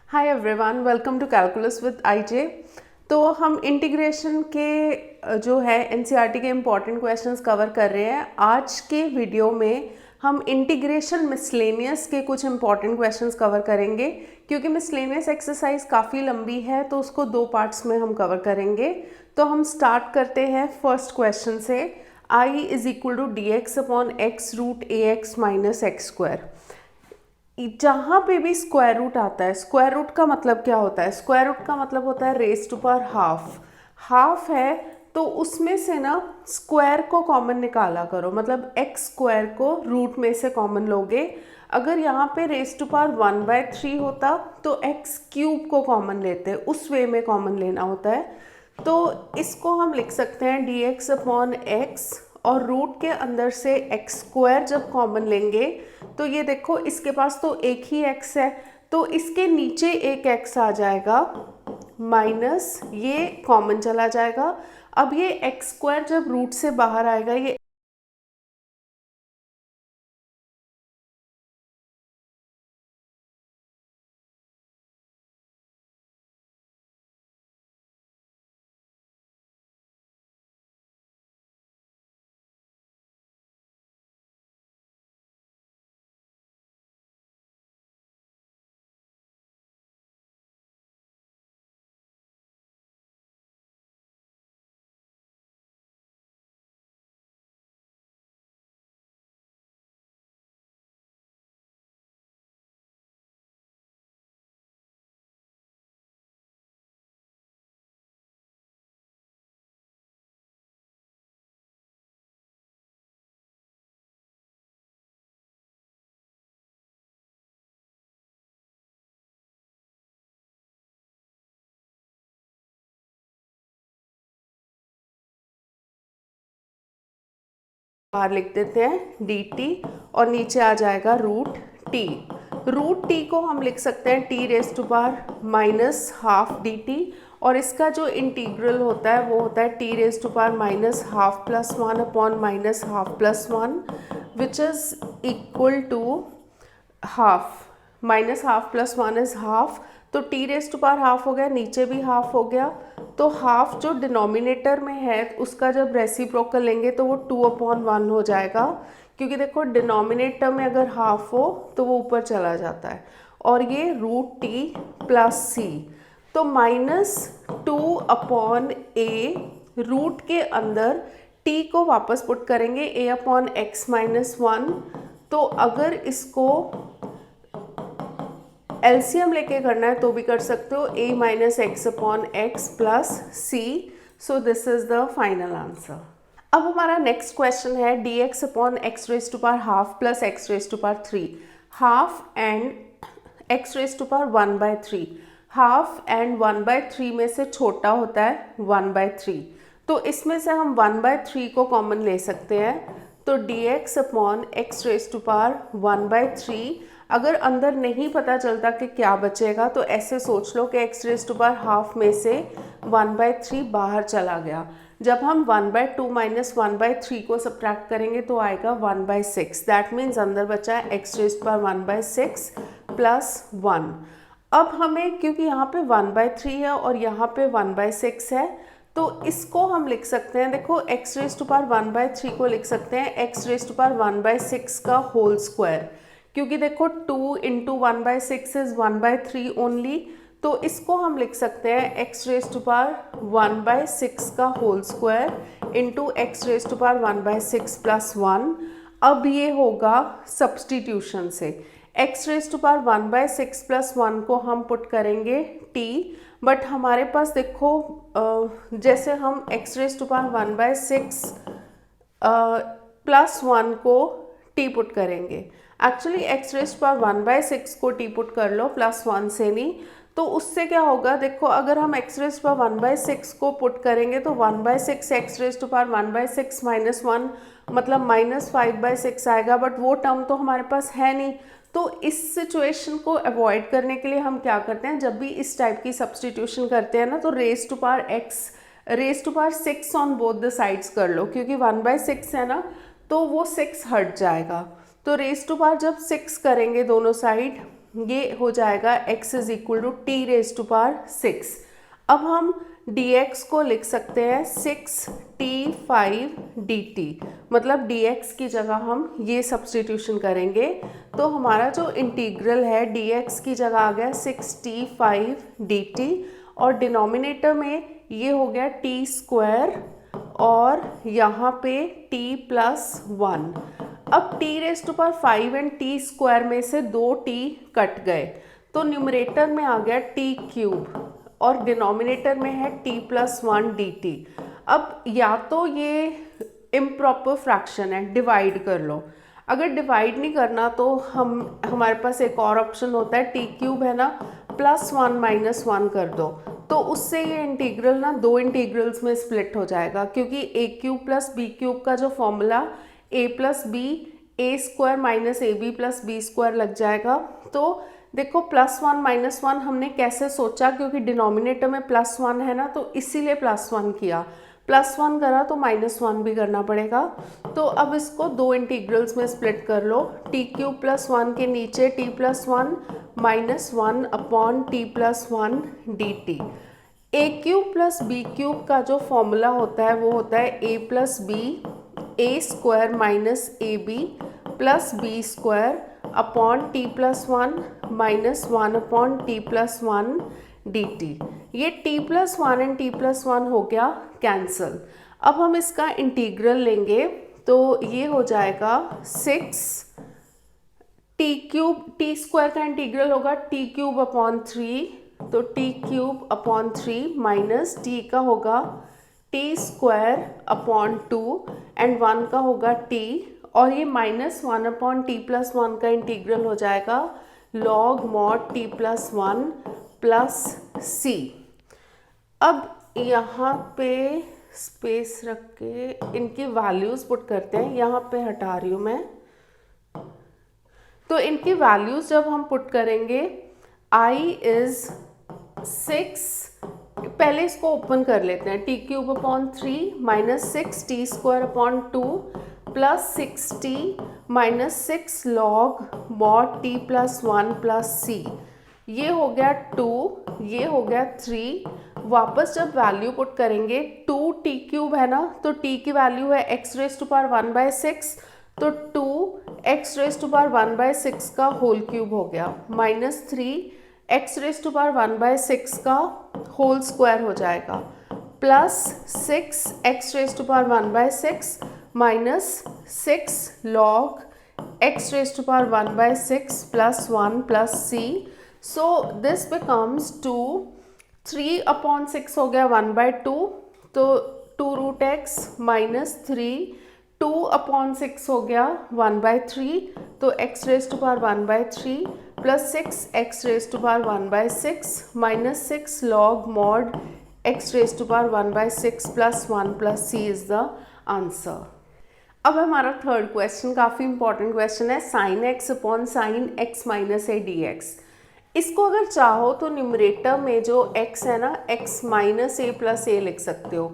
Hi everyone, welcome to calculus with IJ. तो हम integration के जो है एनसीईआरटी के इम्पॉर्टेंट क्वेश्चंस कवर कर रहे हैं। आज के वीडियो में हम इंटीग्रेशन मिसलेनियस के कुछ इम्पॉर्टेंट क्वेश्चंस कवर करेंगे। क्योंकि मिसलेनियस एक्सरसाइज काफ़ी लंबी है तो उसको दो पार्ट्स में हम कवर करेंगे। तो हम स्टार्ट करते हैं फर्स्ट क्वेश्चन से। I is equal to d x upon x root a x minus x square. जहाँ पे भी स्क्वायर रूट आता है, स्क्वायर रूट का मतलब क्या होता है? स्क्वायर रूट का मतलब होता है raise to power half. Half है तो उसमें से ना स्क्वायर को कॉमन निकाला करो, मतलब एक्स स्क्वायर को रूट में से कॉमन लोगे। अगर यहाँ पे रेज टू पावर 1/3 होता तो एक्स क्यूब को कॉमन लेते, उस वे में कॉमन लेना होता है। तो इसको हम लिख सकते हैं डी एक्स अपॉन एक्स, और रूट के अंदर से एक्स स्क्वायर जब कॉमन लेंगे तो ये देखो इसके पास तो एक ही एक्स है तो इसके नीचे एक एक्स आ जाएगा माइनस ये कॉमन चला जाएगा। अब ये एक्स स्क्वायर जब रूट से बाहर आएगा ये बाहर लिख देते हैं डी टी और नीचे आ जाएगा रूट टी। रूट टी को हम लिख सकते हैं t raise to power minus half d t, और इसका जो इंटीग्रल होता है वो होता है t raise to power minus half plus one upon minus half plus one, which is equal to half. Minus half plus one is half, तो t raise to power half हो गया, नीचे भी हाफ हो गया। तो हाफ जो denominator में है उसका जब रेसिप्रोकल लेंगे तो वो 2/1 हो जाएगा, क्योंकि देखो डिनोमिनेटर में अगर हाफ हो तो वो ऊपर चला जाता है। और ये रूट टी प्लस सी, तो -2/a रूट के अंदर टी को वापस पुट करेंगे a/x-1। तो अगर इसको एलसीएम लेके करना है तो भी कर सकते हो, a-x/x plus C. So this is the final answer. अब हमारा नेक्स्ट क्वेश्चन है d x upon x raise to power half plus x raise to power 3। Half and x raise to power 1/3। Half and 1/3 में से छोटा होता है 1/3, तो इसमें से हम 1/3 को कॉमन ले सकते हैं। तो d x upon x raise to power 1/3, अगर अंदर नहीं पता चलता कि क्या बचेगा तो ऐसे सोच लो कि x raise to power half में से 1/3 बाहर चला गया। जब हम 1/2 माइनस 1/3 को सब्ट्रैक्ट करेंगे तो आएगा 1/6। दैट मीन्स अंदर बचा है x raise to power 1/6 plus 1। अब हमें क्योंकि यहाँ पे 1/3 है और यहाँ पे 1/6 है तो इसको हम लिख सकते हैं, देखो एक्स रेज टू पावर 1/3 को लिख सकते हैं एक्स रेज टू पावर 1/6 का होल स्क्वायर, क्योंकि देखो 2 इंटू 1/6 इज 1/3 ओनली। तो इसको हम लिख सकते हैं एक्स रेज टू पावर 1/6 का whole square into x raise to power 1/6 plus 1। अब ये होगा सब्सटीट्यूशन से, x raise to power 1/6 plus 1 को हम पुट करेंगे टी, बट हमारे पास देखो जैसे हम x raise to power 1/6 plus 1 को टी पुट करेंगे, actually x raise to power 1/6 को टी पुट कर लो प्लस 1 से नहीं, तो उससे क्या होगा देखो अगर हम एक्स रेज टू पावर 1/6 को पुट करेंगे तो 1/6 x raise to power 1/6 minus 1 मतलब -5/6 आएगा, बट वो टर्म तो हमारे पास है नहीं। तो इस सिचुएशन को अवॉइड करने के लिए हम क्या करते हैं, जब भी इस टाइप की सब्सटीट्यूशन करते हैं ना तो raise to power 6 on both the sides कर लो, क्योंकि 1/6 है ना तो वो 6 हट जाएगा। तो रेज टू पावर जब 6 करेंगे दोनों साइड ये हो जाएगा x is equal to t raise to power 6। अब हम dx को लिख सकते हैं 6t5 dt, मतलब dx की जगह हम ये सब्स्टिट्यूशन करेंगे तो हमारा जो इंटीग्रल है dx की जगह आ गया 6t5 dt और डिनोमिनेटर में ये हो गया t स्क्वायर और यहाँ पे t प्लस 1। अब t raise to power 5 and t square में से 2t कट गए तो न्यूमरेटर में आ गया t क्यूब और डिनोमिनेटर में है t प्लस 1 dt। अब या तो ये इम्प्रॉपर फ्रैक्शन है, डिवाइड कर लो। अगर डिवाइड नहीं करना तो हमारे पास एक और ऑप्शन होता है, t क्यूब है ना, प्लस 1 माइनस 1 कर दो तो उससे ये इंटीग्रल ना दो इंटीग्रल्स में स्प्लिट हो जाएगा, क्योंकि a cube plus b cube का जो formula a plus b a square minus a b plus b square लग जाएगा। तो देखो प्लस 1 माइनस 1 हमने कैसे सोचा, क्योंकि डिनोमिनेटर में प्लस 1 है ना तो इसीलिए प्लस 1 किया, प्लस 1 करा तो माइनस 1 भी करना पड़ेगा। तो अब इसको दो इंटीग्रल्स में स्प्लिट कर लो, टी क्यूब प्लस 1 के नीचे t plus 1 minus 1 upon t plus 1 d t. A cube plus b cube का जो फॉर्मूला होता है वो होता है a plus b a square minus a b plus b square upon t plus 1 minus 1 upon t plus 1 d t. ये t plus 1 and t plus 1 हो गया कैंसल। अब हम इसका इंटीग्रल लेंगे तो ये हो जाएगा 6 टी क्यूब, टी स्क्वायर का इंटीग्रल होगा t क्यूब अपॉन 3 तो t cube upon 3 minus t का होगा t स्क्वायर अपॉन 2 एंड 1 का होगा t और ये माइनस 1 अपॉन टी प्लस 1 का इंटीग्रल हो जाएगा log mod t plus 1 plus c। अब यहाँ पे स्पेस रख के इनकी वैल्यूज़ पुट करते हैं, यहाँ पे हटा रही हूँ मैं। तो इनकी वैल्यूज़ जब हम पुट करेंगे i इज़ 6, पहले इसको ओपन कर लेते हैं, T cube upon 3 minus 6 T square upon 2 plus 6t minus 6 log mod t plus 1 plus c। ये हो गया 2, ये हो गया 3। वापस जब वैल्यू पुट करेंगे 2t क्यूब है ना तो t की वैल्यू है x रेज टू पावर 1/6 तो 2x रेज टू पावर 1/6 का होल क्यूब हो गया minus 3x raise to power 1/6 का होल स्क्वायर हो जाएगा plus 6x raise to power 1/6 minus 6 log x raise to power 1/6 plus 1 plus c। So this becomes 2, 3 upon 6 हो गया 1/2 तो 2 root x minus 3, 2 upon 6 हो गया 1/3 तो x raise to power 1/3 plus 6x raise to power 1/6 minus 6 log mod x raise to power 1/6 plus 1 plus c is the answer. अब हमारा third question काफ़ी important question है, sine x upon sine x minus a dx। इसको अगर चाहो तो numerator में जो x है ना x minus a plus a लिख सकते हो,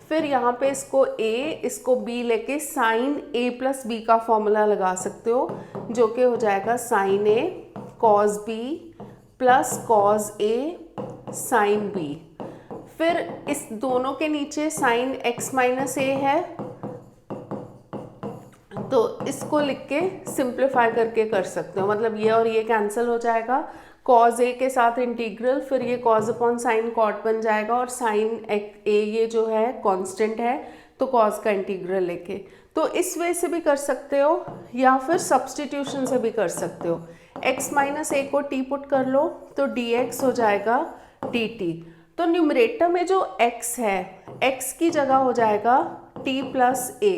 फिर यहाँ पे इसको a इसको b लेके साइन a प्लस b का फॉर्मूला लगा सकते हो जो कि हो जाएगा sine a cos b plus cos a sine b। फिर इस दोनों के नीचे साइन x माइनस a है तो इसको लिख के सिंप्लीफाई करके कर सकते हो, मतलब ये और ये कैंसिल हो जाएगा, कॉज ए के साथ इंटीग्रल, फिर ये कॉज अपॉन साइन कॉट बन जाएगा और साइन ए ये जो है कांस्टेंट है तो कॉज का इंटीग्रल लेके। तो इस वे से भी कर सकते हो या फिर सब्सटीट्यूशन से भी कर सकते हो। x माइनस ए को t पुट कर लो तो dx हो जाएगा dt। तो न्यूमरेटर में जो x है x की जगह हो जाएगा t प्लस a,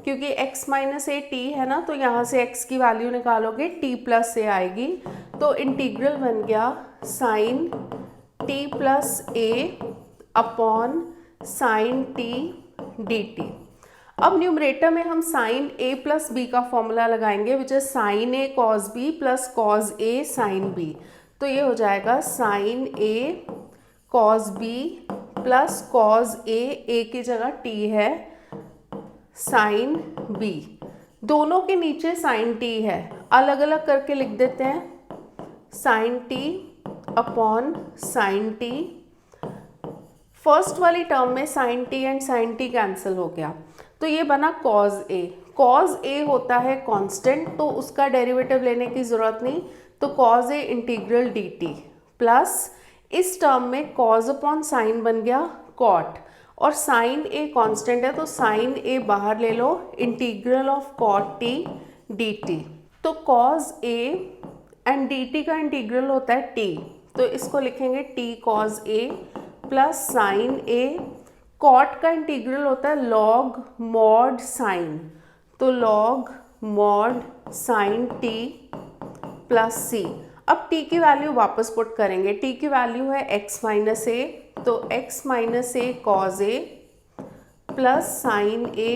क्योंकि x माइनस ए t है ना तो यहाँ से x की वैल्यू निकालोगे t प्लस a आएगी तो इंटीग्रल बन गया sine t plus a upon sine t dt। अब न्यूमरेटर में हम साइन a प्लस b का फॉर्मूला लगाएंगे which is sine a cos b plus cos a sine b। तो ये हो जाएगा sine a cos b plus cos a की जगह t है साइन b, दोनों के नीचे साइन t है, अलग अलग करके लिख देते हैं sine t upon sine t. First वाली टर्म में sine t and sine t cancel हो गया, तो ये बना कॉज ए। कॉज ए होता है कांस्टेंट, तो उसका डेरिवेटिव लेने की ज़रूरत नहीं, तो कॉज ए इंटीग्रल डी टी प्लस इस टर्म में कॉज अपॉन साइन बन गया कॉट, और साइन ए कांस्टेंट है तो साइन ए बाहर ले लो, integral of cot t d t. तो cos a and d t का इंटीग्रल होता है टी, तो इसको लिखेंगे t cos a plus sine a. Cot का इंटीग्रल होता है लॉग मॉड साइन, तो log mod sine t plus c. अब t की वैल्यू वापस पुट करेंगे, t की वैल्यू है x माइनस ए, तो x minus a cause a plus sine a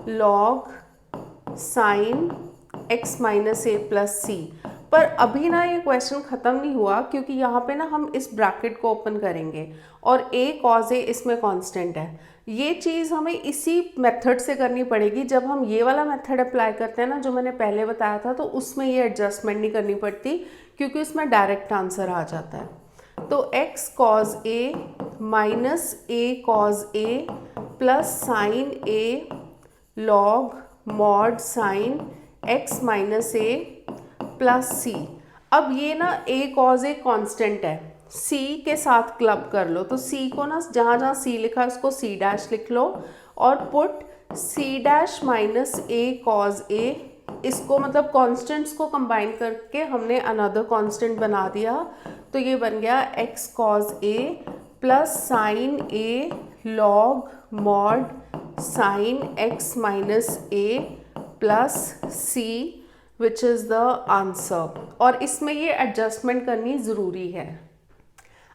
log sign x minus a plus सी। पर अभी ना ये क्वेश्चन ख़त्म नहीं हुआ, क्योंकि यहाँ पे ना हम इस ब्रैकेट को ओपन करेंगे और a कॉज ए इसमें कांस्टेंट है। ये चीज़ हमें इसी मेथड से करनी पड़ेगी। जब हम ये वाला मेथड अप्लाई करते हैं ना, जो मैंने पहले बताया था, तो उसमें ये एडजस्टमेंट नहीं करनी पड़ती, क्योंकि उसमें डायरेक्ट आंसर आ जाता है। तो x cos a minus a cos a plus sine a log mod sine x minus a plus c. अब ये ना a कॉज ए कांस्टेंट है, c के साथ क्लब कर लो, तो c को ना जहाँ जहाँ c लिखा है उसको c डैश लिख लो और put c dash minus a cause a। इसको मतलब कांस्टेंट्स को कंबाइन करके हमने अनदर कांस्टेंट बना दिया, तो ये बन गया x cos a plus sine a log mod sine x minus a plus c, which is the answer. और इसमें ये एडजस्टमेंट करनी ज़रूरी है।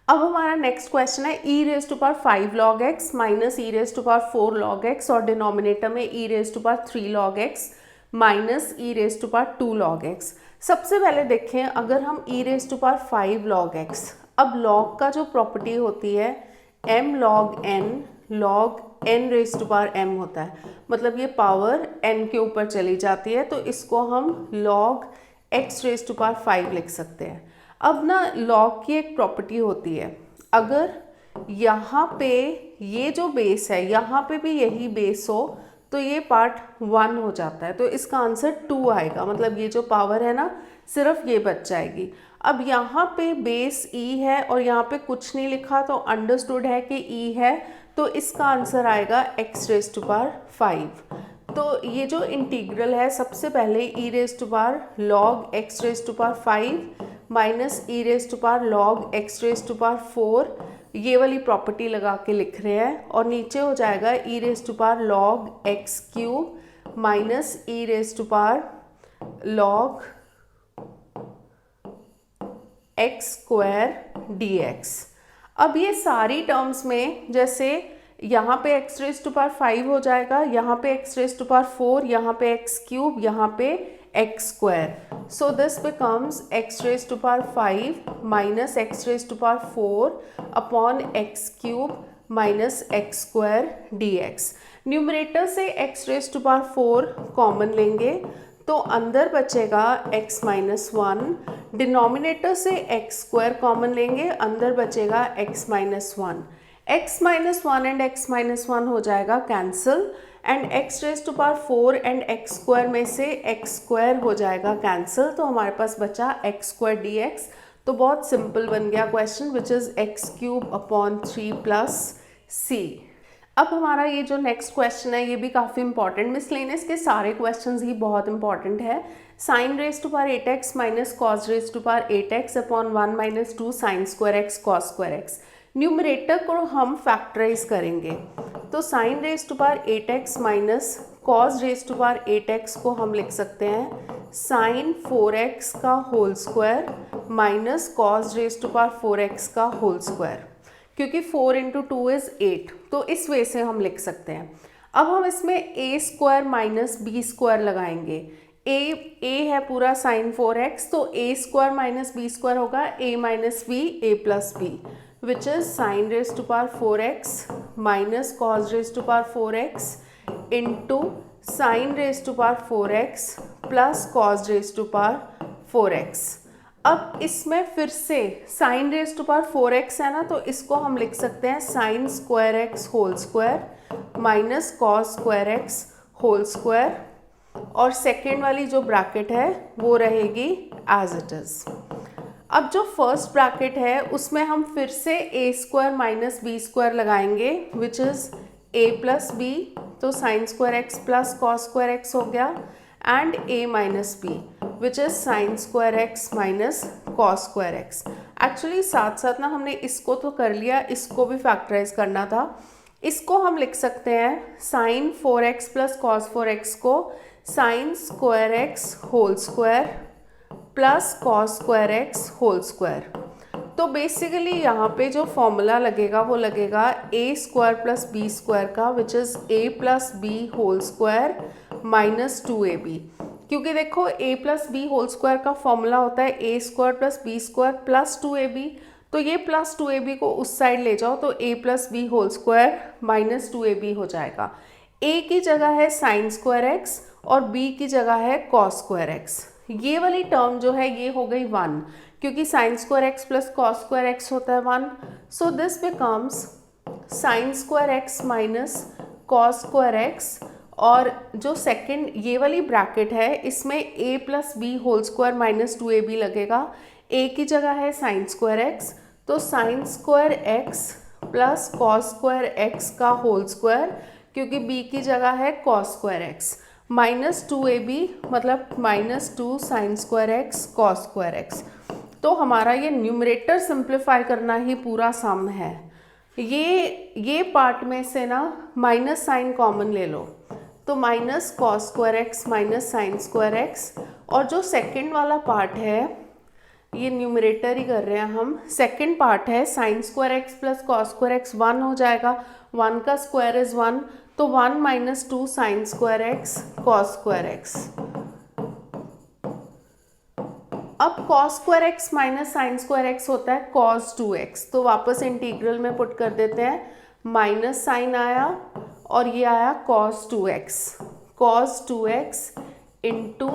अब हमारा नेक्स्ट क्वेश्चन है e raise to power 5 log x minus e raise to power 4 log x, और डिनोमिनेटर में e raise to power 3 log x minus e raise to power 2 log x। सबसे पहले देखें, अगर हम e raise to power 5 log x, अब log का जो प्रॉपर्टी होती है m log n raise to power m होता है, मतलब ये पावर n के ऊपर चली जाती है, तो इसको हम log x raise to power 5 लिख सकते हैं। अब ना log की एक प्रॉपर्टी होती है, अगर यहाँ पे ये जो बेस है यहाँ पे भी यही बेस हो तो ये पार्ट 1 हो जाता है, तो इसका आंसर 2 आएगा, मतलब ये जो पावर है ना सिर्फ ये बच जाएगी। अब यहाँ पे बेस e है और यहाँ पे कुछ नहीं लिखा, तो अंडरस्टूड है कि e है, तो इसका आंसर आएगा x रेज टू पावर 5। तो ये जो इंटीग्रल है, सबसे पहले e raise to power log x raise to power 5 minus e raise to power log x raise to power 4, ये वाली प्रॉपर्टी लगा के लिख रहे हैं, और नीचे हो जाएगा e raise to power log x cube minus e raise to power log x square dx। अब ये सारी टर्म्स में, जैसे यहाँ पे x रेज टू पावर 5 हो जाएगा, यहाँ पे x रेज टू पावर 4, यहाँ पे x क्यूब, यहाँ पे x square, so this becomes x raise to power 5 minus x raise to power 4 upon x cube minus x square dx। Numerator से x raise to power 4 common लेंगे, तो अंदर बचेगा x minus 1, denominator से x square common लेंगे, अंदर बचेगा x minus 1। x minus 1 and x minus 1 हो जाएगा cancel, and x raise to power 4 and x square में से x स्क्वायर हो जाएगा कैंसिल, तो हमारे पास बचा x स्क्वायर dx। तो बहुत सिंपल बन गया question, which is x cube upon 3 plus c। अब हमारा ये जो नेक्स्ट क्वेश्चन है ये भी काफ़ी इंपॉर्टेंट, मिसलेनियस के सारे क्वेश्चंस ही बहुत इंपॉर्टेंट है। Sine raise to power 8x minus cos raise to power 8x upon 1 minus 2 sine square x cos square x। Numerator को हम फैक्टराइज करेंगे, तो sine raise to power 8x minus cos raise to power 8x को हम लिख सकते हैं sine 4x का whole square minus cos raise to power 4x का होल स्क्वायर, क्योंकि 4 इंटू 2 इज़ 8, तो इस वे से हम लिख सकते हैं। अब हम इसमें a square minus b square लगाएंगे। a है पूरा साइन 4x, तो a square minus b square होगा a minus b a plus b, which is sine raise to power 4x minus cos raise to power 4x into sine raise to power 4x plus cos raise to power 4x। अब इसमें फिर से sign raise to power 4x है ना, तो इसको हम लिख सकते हैं sine square x whole square minus cos square x whole square, और सेकेंड वाली जो ब्रैकेट है वो रहेगी एज इट इज़। अब जो फर्स्ट ब्रैकेट है उसमें हम फिर से a square minus b square लगाएंगे which is a plus b, तो sine square x plus cos square x हो गया, and a minus b which is sine square x minus cos square x. Actually साथ साथ ना हमने इसको तो कर लिया, इसको भी फैक्टराइज करना था। इसको हम लिख सकते हैं sine 4x plus cos 4x को sine square x whole square plus cos square x whole square. तो बेसिकली यहाँ पे जो फॉर्मूला लगेगा वो लगेगा a square plus b square का which is a plus b whole square minus 2ab, क्योंकि देखो a plus b whole square का फॉर्मूला होता है a square plus b square plus 2ab, तो ये प्लस 2ab को उस साइड ले जाओ तो a plus b whole square minus 2ab हो जाएगा। a की जगह है साइन स्क्वायर एक्स और b की जगह है कॉस स्क्वायर एक्स। ये वाली टर्म जो है ये हो गई 1, क्योंकि sine square x plus cos square x होता है 1, so this becomes sine square x minus cos square x, और जो सेकंड ये वाली ब्रैकेट है इसमें a plus b whole square minus 2ab लगेगा। a की जगह है साइन स्क्वायर एक्स, तो sine square x plus cos square x का होल स्क्वायर, क्योंकि b की जगह है cos square x, minus 2ab मतलब minus 2 sine square x cos square x. तो हमारा ये न्यूमरेटर सिंप्लीफाई करना ही पूरा सम है। ये पार्ट में से ना माइनस साइन कॉमन ले लो, तो minus cos square x minus sine square x, और जो सेकंड वाला पार्ट है ये न्यूमरेटर ही कर रहे हैं हम, सेकंड पार्ट है sine square x plus cos square x 1 हो जाएगा, 1 का स्क्वायर इज 1, तो 1 minus 2 sine square x cos square x. अब cos square x minus sine square x होता है कॉस 2x, तो वापस इंटीग्रल में पुट कर देते हैं, माइनस साइन आया और ये आया cos 2x into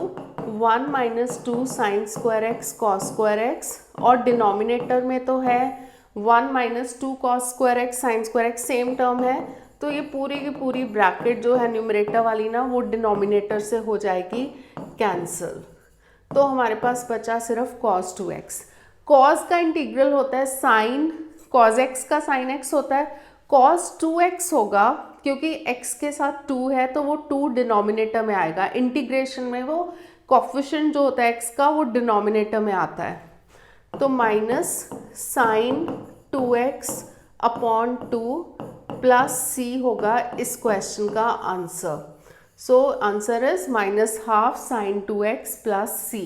1 minus 2 sine square x cos square x, और डिनोमिनेटर में तो है 1 minus 2 cos square x sign square x, same term है, तो ये पूरी की पूरी ब्रैकेट जो है न्यूमरेटर वाली ना वो डिनोमिनेटर से हो जाएगी कैंसिल। तो हमारे पास बचा सिर्फ cos 2x। cos का इंटीग्रल होता है साइन, cos x का साइन x होता है, cos 2x होगा क्योंकि x के साथ 2 है तो वो 2 डिनोमिनेटर में आएगा, इंटीग्रेशन में वो कोफिशिएंट जो होता है x का वो डिनोमिनेटर में आता है, तो minus sine 2x upon 2 plus c होगा इस क्वेश्चन का answer. So answer is minus half sine 2x plus c।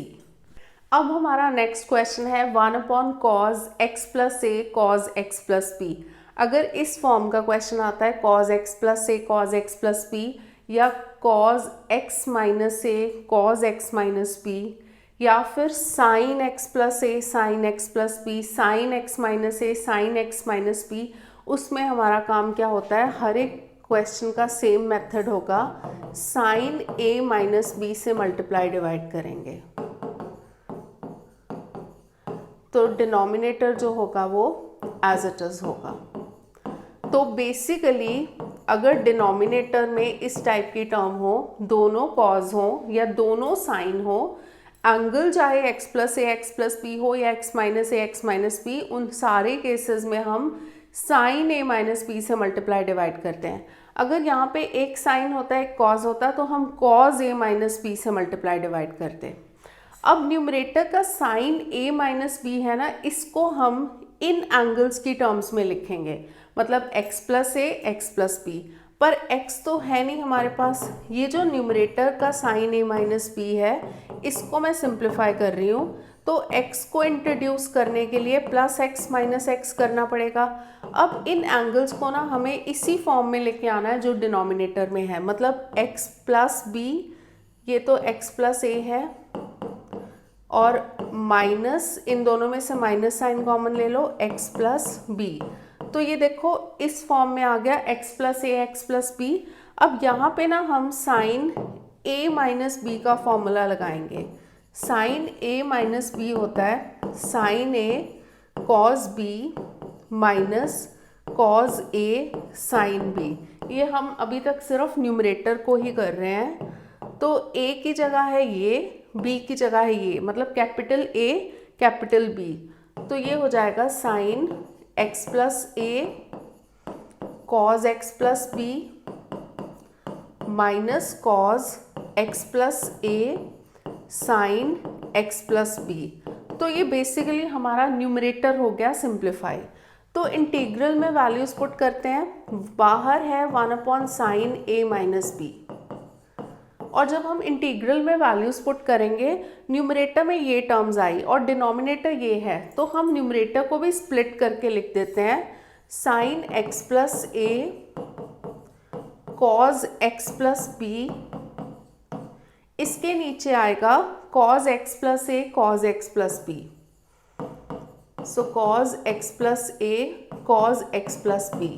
अब हमारा नेक्स्ट क्वेश्चन है 1 upon cos x plus a cos x plus p. अगर इस फॉर्म का क्वेश्चन आता है cos x plus a cos x plus p, या cos x minus a cos x minus p, या फिर sine x plus a sine x plus p, sine x minus a sine x minus p, उसमें हमारा काम क्या होता है, हर एक क्वेश्चन का सेम मेथड होगा, साइन ए माइनस बी से मल्टीप्लाई डिवाइड करेंगे, तो डिनोमिनेटर जो होगा वो एज इट इज होगा। तो बेसिकली अगर डिनोमिनेटर में इस टाइप की टर्म हो, दोनों कॉज हो या दोनों साइन हो, एंगल चाहे x प्लस ए एक्स प्लस पी हो या x माइनस ए एक्स माइनस पी, उन सारे केसेस में हम साइन ए माइनस पी से मल्टीप्लाई डिवाइड करते हैं। अगर यहाँ पे एक साइन होता है एक कॉज होता है तो हम कॉज ए माइनस पी से मल्टीप्लाई डिवाइड करते हैं। अब न्यूमरेटर का साइन ए माइनस बी है ना, इसको हम इन एंगल्स की टर्म्स में लिखेंगे, मतलब x प्लस ए एक्स प्लस पी, पर x तो है नहीं हमारे पास। ये जो न्यूमरेटर का साइन ए माइनस पी है इसको मैं सिंप्लीफाई कर रही हूँ, तो x को इंट्रोड्यूस करने के लिए प्लस एक्स माइनस एक्स करना पड़ेगा। अब इन एंगल्स को ना हमें इसी फॉर्म में लेके आना है जो डिनोमिनेटर में है, मतलब x प्लस बी, ये तो x प्लस ए है, और माइनस इन दोनों में से माइनस साइन कॉमन ले लो, x प्लस बी, तो ये देखो इस फॉर्म में आ गया x प्लस ए एक्स प्लस बी। अब यहाँ पे ना हम साइन a माइनस बी का फॉर्मूला लगाएंगे। साइन a माइनस बी होता है sign A cos B minus cos A sine B. ये हम अभी तक सिर्फ न्यूमरेटर को ही कर रहे हैं। तो ए की जगह है ये, बी की जगह है ये, मतलब कैपिटल ए कैपिटल बी। तो ये हो जाएगा sine x plus a cos x plus b minus cos x plus a sine x plus b. तो ये बेसिकली हमारा न्यूमरेटर हो गया सिंप्लीफाई। तो इंटीग्रल में वैल्यूज पुट करते हैं, बाहर है 1 साइन ए माइनस बी, और जब हम इंटीग्रल में वैल्यूज पुट करेंगे न्यूमरेटर में ये टर्म्स आई और डिनोमिनेटर ये है, तो हम न्यूमरेटर को भी स्प्लिट करके लिख देते हैं sine x plus a cos x plus b, इसके नीचे आएगा cos x plus a cos x plus b. So cos x plus a cos x plus b,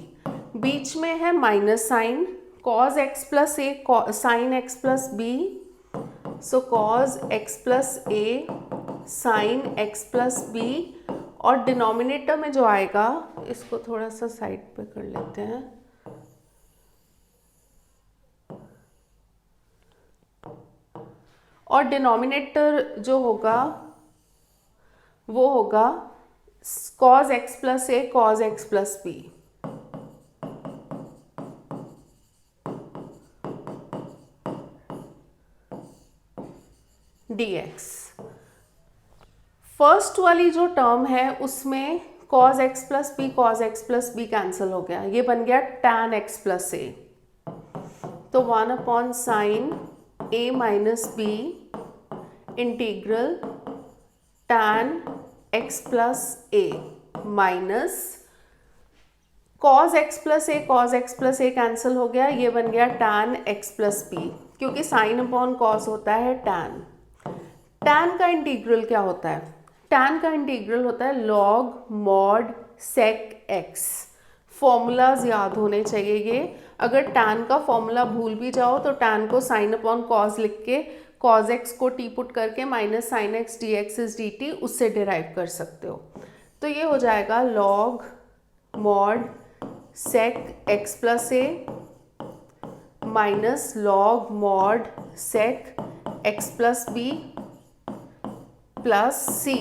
बीच में है minus sine cos x plus a sine x plus b. So cos x plus a sine x plus b, और denominator में जो आएगा, इसको थोड़ा सा साइड पे कर लेते हैं, और डिनोमिनेटर जो होगा वो होगा cos x plus a cos x plus b. dx first वाली जो टर्म है उसमें cos x plus b cos x plus b cancel हो गया, ये बन गया tan x प्लस ए। तो 1 sine a minus b integral tan x plus a minus cos x plus a cancel हो गया, ये बन गया tan x प्लस बी, क्योंकि साइन अपॉन कॉस होता है tan। tan का इंटीग्रल क्या होता है? tan का इंटीग्रल होता है log mod sec x। Formulas याद होने चाहिए ये, अगर tan का फॉर्मूला भूल भी जाओ तो tan को साइन अपॉन कॉस लिख के cos x को t पुट करके minus sine x d x is d t, उससे डिराइव कर सकते हो। तो ये हो जाएगा log mod sec x plus a minus log mod sec x plus b plus c.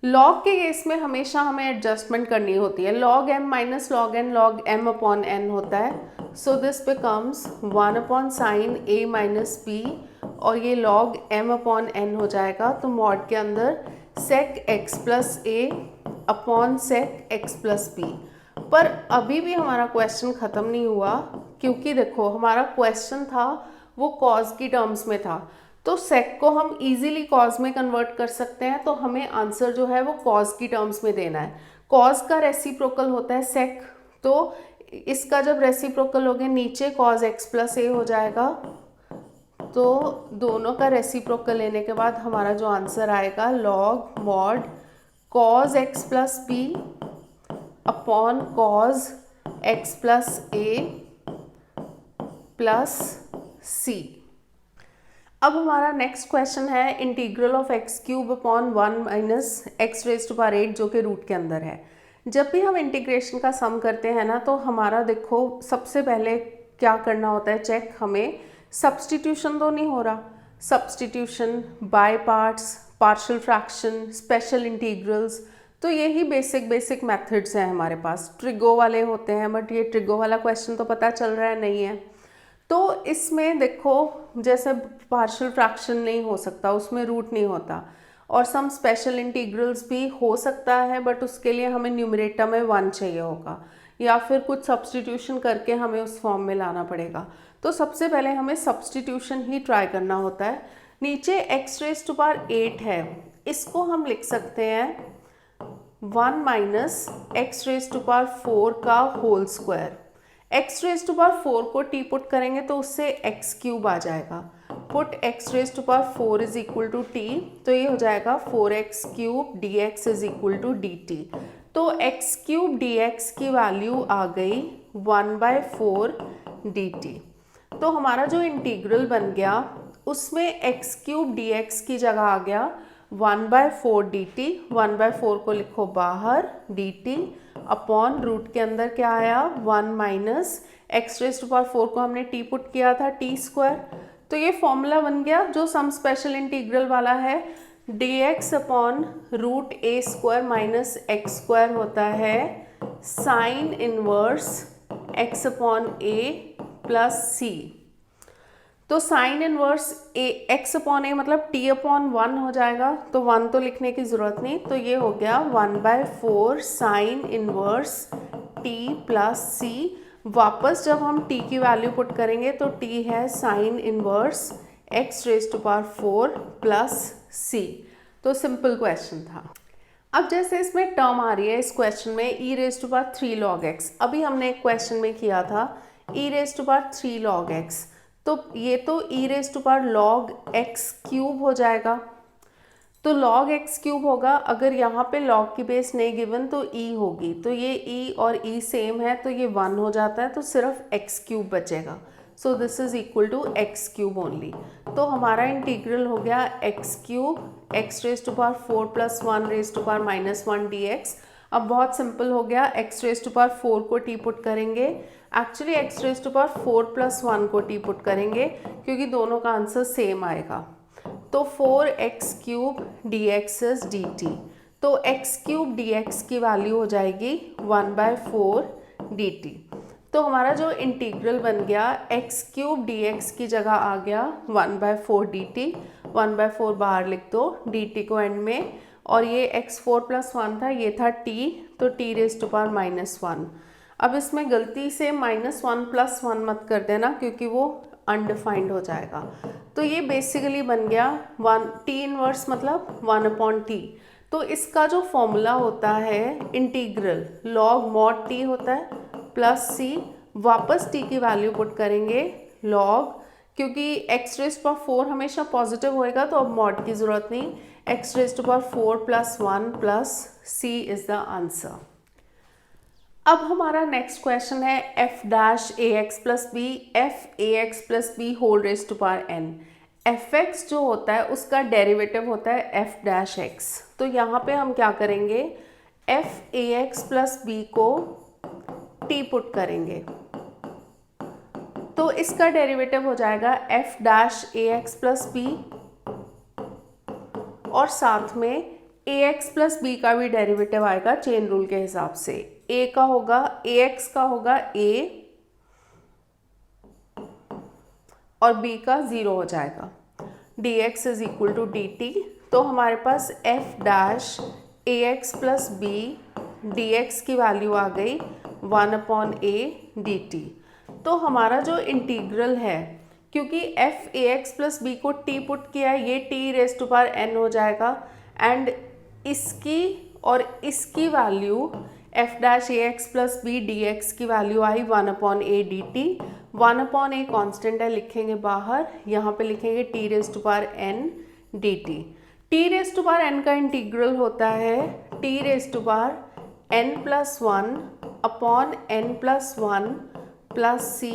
Log के केस में हमेशा हमें एडजस्टमेंट करनी होती है, log m minus log n log m upon n होता है। So this becomes 1 sine a minus b, और ये लॉग m अपॉन n हो जाएगा। तो मॉड के अंदर sec x plus a upon sec x plus b. पर अभी भी हमारा क्वेश्चन ख़त्म नहीं हुआ, क्योंकि देखो हमारा क्वेश्चन था वो कॉज की टर्म्स में था, तो सेक को हम इजीली कॉज में कन्वर्ट कर सकते हैं। तो हमें आंसर जो है वो कॉज की टर्म्स में देना है। कॉज का रेसिप्रोकल होता है सेक, तो इसका जब रेसिप्रोकल हो गया नीचे कॉज एक्स प्लस ए हो जाएगा। तो दोनों का रेसिप्रोकल लेने के बाद हमारा जो आंसर आएगा log mod cos x plus b upon cos x plus a plus c. अब हमारा नेक्स्ट क्वेश्चन है integral of x cube upon 1 minus x raise to power 8, जो कि रूट के अंदर है। जब भी हम इंटीग्रेशन का सम करते हैं ना, तो हमारा देखो सबसे पहले क्या करना होता है चेक, हमें सब्सटीट्यूशन तो नहीं हो रहा, substitution by parts, partial fraction, special integrals, तो यही बेसिक मेथड्स हैं हमारे पास। ट्रिगो वाले होते हैं, बट ये ट्रिगो वाला क्वेश्चन तो पता चल रहा है नहीं है। तो इसमें देखो जैसे पार्शियल फ्रैक्शन नहीं हो सकता, उसमें रूट नहीं होता, और सम स्पेशल इंटीग्रल्स भी हो सकता है, बट उसके लिए हमें न्यूमरेटर में 1 चाहिए होगा, या फिर कुछ सब्सटीट्यूशन करके हमें उस फॉर्म में लाना पड़ेगा। तो सबसे पहले हमें सब्सटीट्यूशन ही ट्राई करना होता है। नीचे एक्स रेज टू पावर 8 है, इसको हम लिख सकते हैं 1 minus x raise to power 4 का whole square. X raise to power 4 को टी पुट करेंगे तो उससे एक्स क्यूब आ जाएगा। Put x raise to power 4 is equal to t, तो ये हो जाएगा 4x cube d x is equal to d t. तो एक्स क्यूब डी एक्स की वैल्यू आ गई 1/4 डी टी। तो हमारा जो इंटीग्रल बन गया उसमें एक्स क्यूब डी एक्स की जगह आ गया 1/4 dt, 1/4 को लिखो बाहर, dt अपॉन रूट के अंदर क्या आया 1 minus x raise to power 4 को हमने t पुट किया था t स्क्वायर। तो ये फॉर्मूला बन गया जो सम स्पेशल इंटीग्रल वाला है, dx upon root a square minus x square होता है sine inverse x upon a plus c. तो sine inverse x upon a मतलब t अपॉन 1 हो जाएगा, तो 1 तो लिखने की ज़रूरत नहीं, तो ये हो गया 1/4 sine inverse t plus c। वापस जब हम t की वैल्यू पुट करेंगे तो t है sine inverse x raise to power 4 plus c। तो सिंपल क्वेश्चन था। अब जैसे इसमें टर्म आ रही है इस क्वेश्चन में e raise to power 3 log x, अभी हमने एक क्वेश्चन में किया था e raise to power 3 log x, तो ये तो e raise to power log x cube हो जाएगा। तो log x क्यूब होगा, अगर यहाँ पे log की बेस नहीं गिवन तो e होगी, तो ये e और e सेम है तो ये 1 हो जाता है, तो सिर्फ x क्यूब बचेगा। So this is equal to x cube only. तो हमारा इंटीग्रल हो गया x cube x raise to power 4 plus 1 raise to power minus 1 dx। अब बहुत सिंपल हो गया, x रेज टू पावर 4 को t पुट करेंगे, actually x raise to power 4 plus 1 को t पुट करेंगे क्योंकि दोनों का आंसर सेम आएगा। तो 4x cube dx is dt, तो x क्यूब dx की वैल्यू हो जाएगी 1/4 dt। तो हमारा जो इंटीग्रल बन गया x क्यूब dx की जगह आ गया 1/4 dt, 1/4 बाहर लिख दो, dt को एंड में, और ये x4 प्लस 1 था, ये था t, तो t raise to power minus 1। अब इसमें गलती से -1 प्लस 1 मत कर देना क्योंकि वो अनडिफाइंड हो जाएगा। तो ये बेसिकली बन गया 1 t इनवर्स मतलब 1/t। तो इसका जो फॉर्मूला होता है इंटीग्रल log mod t होता है प्लस c, वापस t की वैल्यू पुट करेंगे log, क्योंकि x रेज टू पावर 4 हमेशा पॉजिटिव होएगा तो अब mod की ज़रूरत नहीं, x raise to power 4 plus 1 plus c is the answer. अब हमारा नेक्स्ट क्वेश्चन है f dash a x plus b f a x plus b whole raise to power n। fx जो होता है उसका डेरिवेटिव होता है f डैश x। तो यहाँ पे हम क्या करेंगे, f a x plus b को t पुट करेंगे, तो इसका डेरिवेटिव हो जाएगा f dash a x plus b, और साथ में ax प्लस बी का भी डेरिवेटिव आएगा चेन रूल के हिसाब से। a का होगा ax का होगा a और b का 0 हो जाएगा, dx is equal to dt। तो हमारे पास f dash ax plus b dx की वैल्यू आ गई 1/a dt। तो हमारा जो इंटीग्रल है, क्योंकि f ax प्लस बी को t पुट किया है, ये t raise to power n हो जाएगा, एंड इसकी और इसकी value f dash a x plus b d x की वैल्यू आई 1/a dt। 1/a कॉन्स्टेंट है, लिखेंगे बाहर, यहाँ पे लिखेंगे t raise to power n dt। t raise to power n का इंटीग्रल होता है t raise to power n plus 1 upon n plus 1 plus c।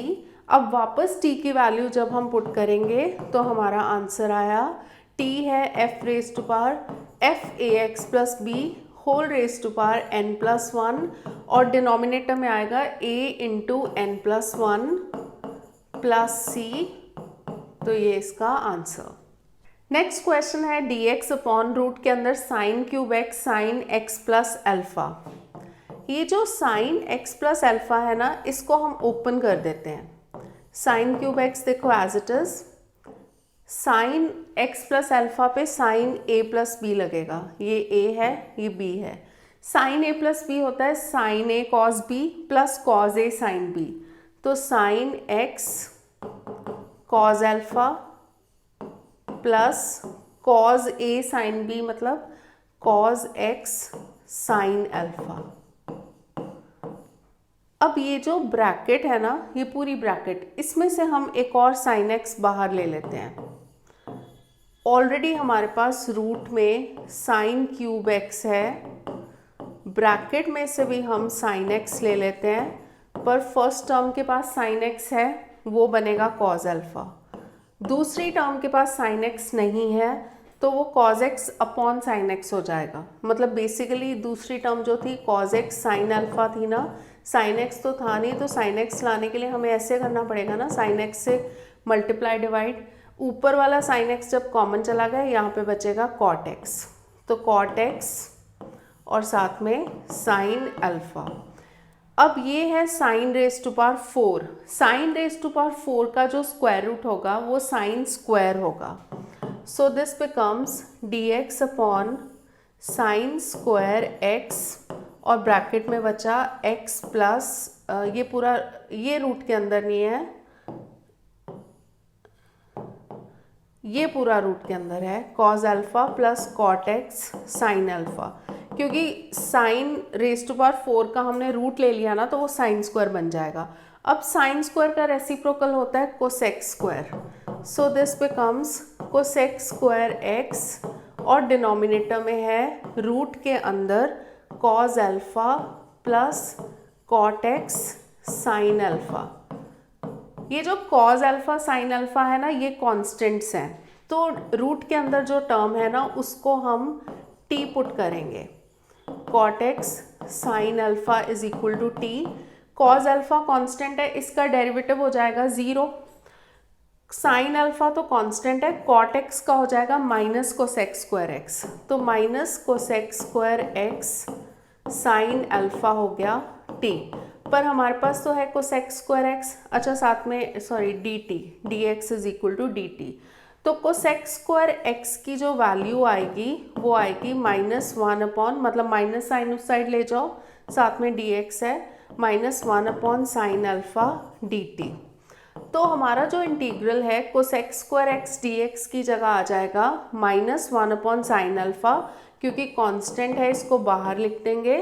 अब वापस t की वैल्यू जब हम पुट करेंगे तो हमारा आंसर आया t है f raise to power f a x plus b whole raise to power n plus 1, और डिनोमिनेटर में आएगा a into n plus 1 plus c। तो ये इसका आंसर। नेक्स्ट क्वेश्चन है dx अपॉन रूट के अंदर sine cube x sine x plus alpha. ये जो साइन x प्लस अल्फा है ना, इसको हम ओपन कर देते हैं। साइन क्यूब x देखो as it is, sine x plus alpha पे साइन a प्लस बी लगेगा, ये a है ये b है। साइन a प्लस बी होता है sine a cos b plus cos a sine b। तो sine x cos alpha plus cos a sine b मतलब कॉस x साइन अल्फा। अब ये जो ब्रैकेट है ना, ये पूरी ब्रैकेट, इसमें से हम एक और साइन x बाहर ले लेते हैं। ऑलरेडी हमारे पास रूट में साइन क्यूब x है, ब्रैकेट में से भी हम साइन x ले लेते हैं, पर फर्स्ट टर्म के पास साइन x है वो बनेगा कॉस अल्फा, दूसरी टर्म के पास साइन x नहीं है तो वो cos x upon sine x हो जाएगा। मतलब बेसिकली दूसरी टर्म जो थी cos x साइन अल्फा थी ना, साइन x तो था नहीं, तो साइन x लाने के लिए हमें ऐसे करना पड़ेगा ना, साइन x से मल्टीप्लाई डिवाइड, ऊपर वाला साइन x जब कॉमन चला गया यहाँ पे बचेगा cot x, तो cot x और साथ में साइन अल्फा। अब ये है sine raise to power 4, sine raise to power 4 का जो स्क्वायर रूट होगा वो साइन स्क्वायर होगा। सो this becomes dx upon sine square x, और ब्रैकेट में बचा x प्लस ये पूरा, ये रूट के अंदर नहीं है, ये पूरा रूट के अंदर है, cos alpha plus cot x sine alpha. क्योंकि साइन रेज टू पावर 4 का हमने रूट ले लिया ना, तो वो साइन स्क्वायर बन जाएगा। अब साइन स्क्वायर का रेसिप्रोकल होता है cosec square, so this becomes cosec square x, और डिनोमिनेटर में है रूट के अंदर cos alpha plus cot x sine alpha. ये जो cos अल्फा साइन अल्फा है ना, ये कॉन्स्टेंट्स हैं, तो रूट के अंदर जो टर्म है ना उसको हम t पुट करेंगे, cot x sine alpha is equal to t। cos alpha constant है, इसका डेरिवेटिव हो जाएगा 0, साइन अल्फा तो कांस्टेंट है, cot x का हो जाएगा माइनस कोसेक स्क्वायर x, तो minus cosec square x sine alpha हो गया t, पर हमारे पास तो है कोसेक स्क्वायर x, अच्छा साथ में sorry dt, dx is equal to dt, तो कोसेक स्क्वायर x की जो वैल्यू आएगी वो आएगी -1 अपॉन, मतलब माइनस साइन उस साइड ले जाओ, साथ में dx है -1 अपॉन साइन अल्फा dt। तो हमारा जो इंटीग्रल है कोसेक स्क्वायर x dx की जगह आ जाएगा -1 अपॉन साइन अल्फा, क्योंकि कांस्टेंट है इसको बाहर लिख देंगे,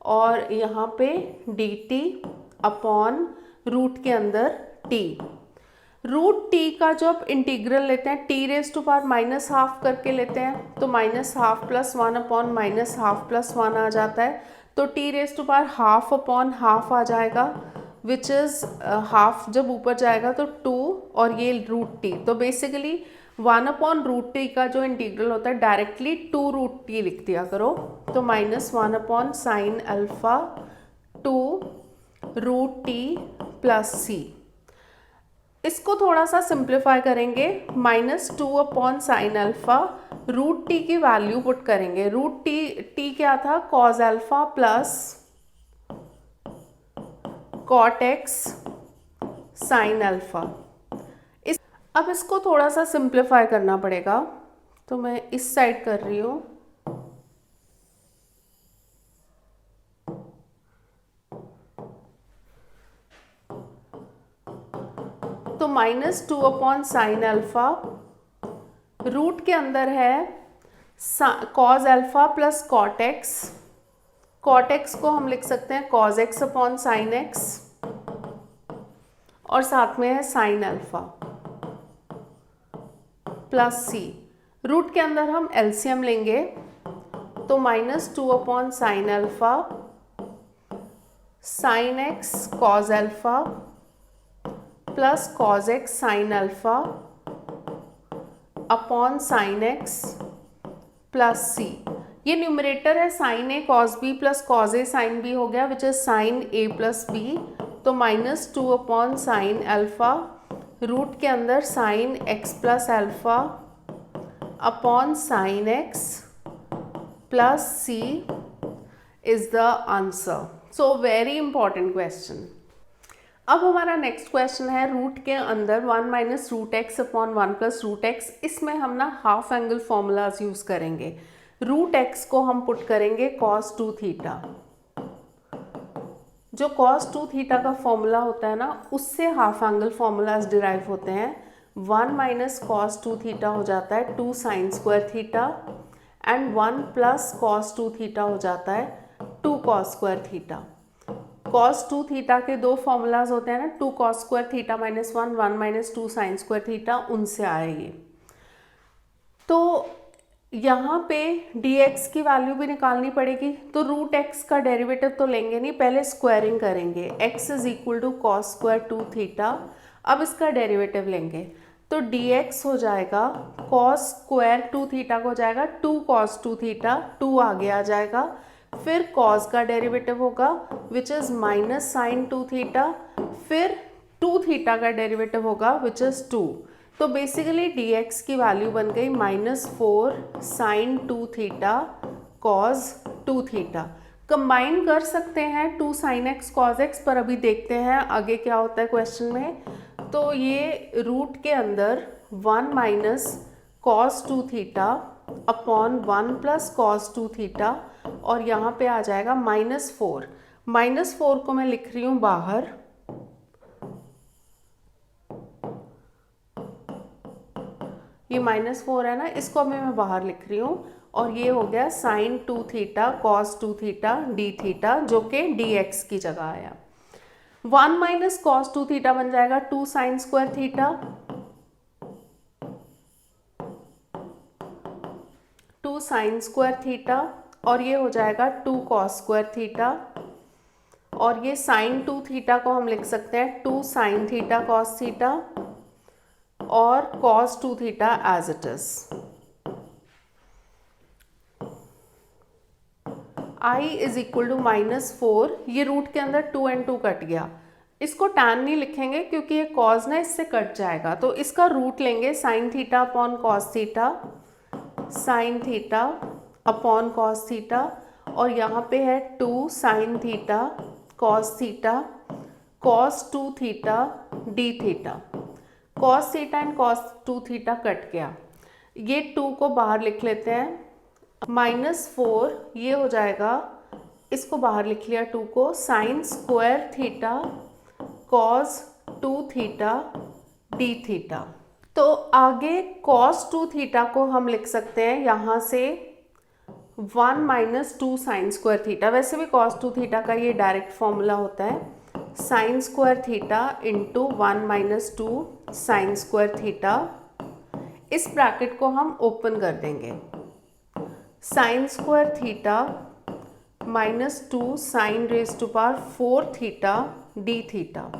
और यहाँ पे dt अपॉन रूट के अंदर t। रूट t का जो आप इंटीग्रल लेते हैं t raise to power -half करके लेते हैं, तो -half plus 1 upon -half plus 1 आ जाता है, तो t raise to power half upon half आ जाएगा, विच इज़ हाफ जब ऊपर जाएगा तो 2, और ये रूट t, तो बेसिकली 1 अपॉन रूट t का जो इंटीग्रल होता है डायरेक्टली 2 रूट t लिख दिया करो, तो -1 upon sine alpha 2 root t plus c। इसको थोड़ा सा सिंप्लीफाई करेंगे, -2 upon sine alpha, root t की वैल्यू पुट करेंगे, रूट t क्या था, cos alpha plus cot x sine alpha. अब इसको थोड़ा सा सिंप्लीफाई करना पड़ेगा, तो मैं इस साइड कर रही हूँ, तो -2 अपॉन साइन अल्फा, रूट के अंदर है cos alpha plus cot x, cot x को हम लिख सकते हैं cos x upon sine x, और साथ में है sine alpha plus c। Root के अंदर हम एलसीएम लेंगे, तो -2 upon sine alpha sine x cos alpha plus cos x sine alpha upon sine x plus c। ये न्यूमरेटर है sine a cos b plus cos a sine b हो गया, which is sine a plus b, तो -2 upon sine alpha, root के अंदर sine x plus alpha upon sine x plus c is the answer. So very important question. अब हमारा next question है root के अंदर 1 minus root x upon 1 plus root x. इसमें हम ना हाफ एंगल फॉर्मूलाज यूज़ करेंगे। रूट एक्स को हम पुट करेंगे cos 2 थीटा। जो cos 2 थीटा का फॉर्मूला होता है ना, उससे हाफ एंगल फॉर्मूलाज डिराइव होते हैं। 1 माइनस cos 2 थीटा हो जाता है 2 sine square theta, and 1 plus cos 2 theta हो जाता है 2 cos square theta. cos 2 theta के दो फॉर्मूलाज होते हैं ना, 2 cos square theta minus 1, 1 minus 2 sine square theta, उनसे आए ये। तो यहाँ पे dx की वैल्यू भी निकालनी पड़ेगी, तो रूट x का डेरिवेटिव तो लेंगे नहीं, पहले स्क्वायरिंग करेंगे। x is equal to cos square 2 theta. अब इसका डेरिवेटिव लेंगे, तो dx हो जाएगा cos स्क्वायर 2 थीटा को हो जाएगा 2 cos 2 थीटा, 2 आगे आ जाएगा, फिर cos का डेरिवेटिव होगा which is minus sine 2 theta, फिर 2 थीटा का डेरिवेटिव होगा विच इज़ 2। तो बेसिकली dx की वैल्यू बन गई -4 sine 2 theta cos 2 theta. Combine कर सकते हैं 2 साइन एक्स cos एक्स, पर अभी देखते हैं आगे क्या होता है क्वेश्चन में। तो ये रूट के अंदर 1 minus cos 2 theta upon 1 plus cos 2 theta, और यहाँ पे आ जाएगा -4। -4 को मैं लिख रही हूँ बाहर, ये -4 है ना, इसको अभी मैं बाहर लिख रही हूँ, और ये हो गया sine 2 theta cos 2 theta d theta, जो कि dx की जगह आया। 1 माइनस कॉस 2 थीटा बन जाएगा 2 sine square theta, 2 sine square theta, और ये हो जाएगा 2 कॉस स्क्वायर थीटा, और ये साइन 2 थीटा को हम लिख सकते हैं 2 साइन थीटा कॉस थीटा, और cos 2 theta as it is. I is equal to -4, ये रूट के अंदर 2 and 2 कट गया, इसको tan नहीं लिखेंगे क्योंकि ये cos ना इससे कट जाएगा, तो इसका रूट लेंगे sine theta upon cos theta, sine theta upon cos theta, और यहाँ पे है 2 sine theta cos theta cos 2 theta d theta. Cos theta and cos 2 theta cut गया, ये 2 को बाहर लिख लेते हैं, -4 ये हो जाएगा, इसको बाहर लिख लिया 2 को, sine square theta cos 2 theta d theta. तो आगे कॉस 2 थीटा को हम लिख सकते हैं यहाँ से 1 माइनस 2 साइन स्क्वायर थीटा, वैसे भी कॉस 2 थीटा का ये डायरेक्ट फॉर्मूला होता है, sine square theta into 1 minus 2 sine square theta. इस ब्रैकेट को हम ओपन कर देंगे, sine square theta -2 sine raise to power 4 theta d theta.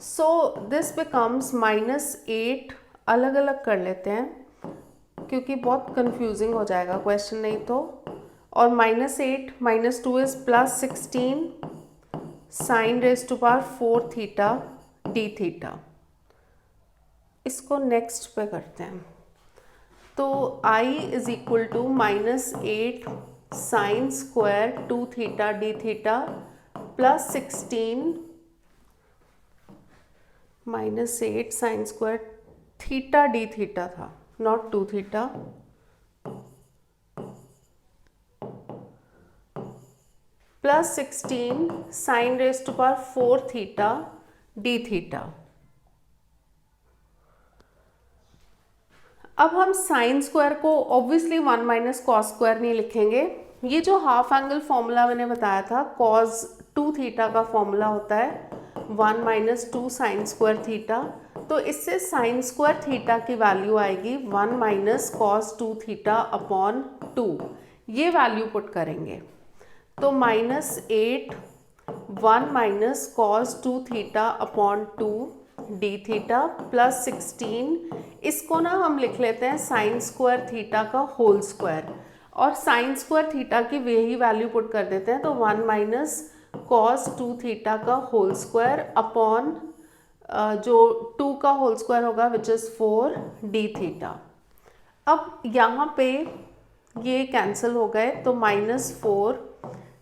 So this becomes -8, अलग अलग कर लेते हैं क्योंकि बहुत कंफ्यूजिंग हो जाएगा क्वेश्चन नहीं तो, और -8 -2 is +16 sine raise to power 4 theta d theta. इसको नेक्स्ट पे करते हैं, तो I is equal to -8 sine square 2 theta d theta +16 -8 sine square theta d theta था, not 2 theta, +16 sine raise to power 4 theta d theta. अब हम sine square को obviously 1 minus cos square नहीं लिखेंगे, ये जो हाफ एंगल फॉर्मूला मैंने बताया था कॉस 2 थीटा का फॉर्मूला होता है 1 माइनस 2 साइन स्क्वायर थीटा, तो इससे साइन स्क्वायर थीटा की वैल्यू आएगी 1 माइनस कॉस 2 थीटा अपॉन 2, ये वैल्यू पुट करेंगे, तो -8 1 minus cos 2 theta upon 2 d theta +16, इसको ना हम लिख लेते हैं साइन स्क्वायर थीटा का होल स्क्वायर, और साइन स्क्वायर थीटा की वही वैल्यू पुट कर देते हैं, तो 1 माइनस कॉस 2 थीटा का होल स्क्वायर अपॉन जो 2 का होल स्क्वायर होगा विच इज़ 4 डी थीटा। अब यहाँ पे ये कैंसिल हो गए, तो -4,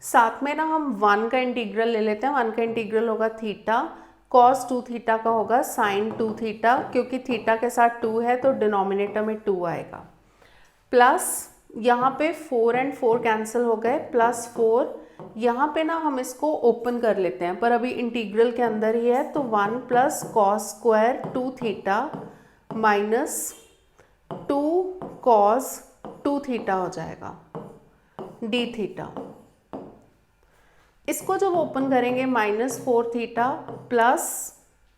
साथ में ना हम 1 का इंटीग्रल ले लेते हैं, 1 का इंटीग्रल होगा थीटा, कॉस 2 थीटा का होगा साइन 2 थीटा, क्योंकि थीटा के साथ 2 है तो डिनोमिनेटर में 2 आएगा, प्लस यहाँ पे 4 and 4 कैंसिल हो गए, +4, यहाँ पे ना हम इसको ओपन कर लेते हैं, पर अभी इंटीग्रल के अंदर ही है, तो 1 plus cos square 2 theta minus 2 cos 2 theta हो जाएगा डी थीटा। इसको जब ओपन करेंगे -4 theta plus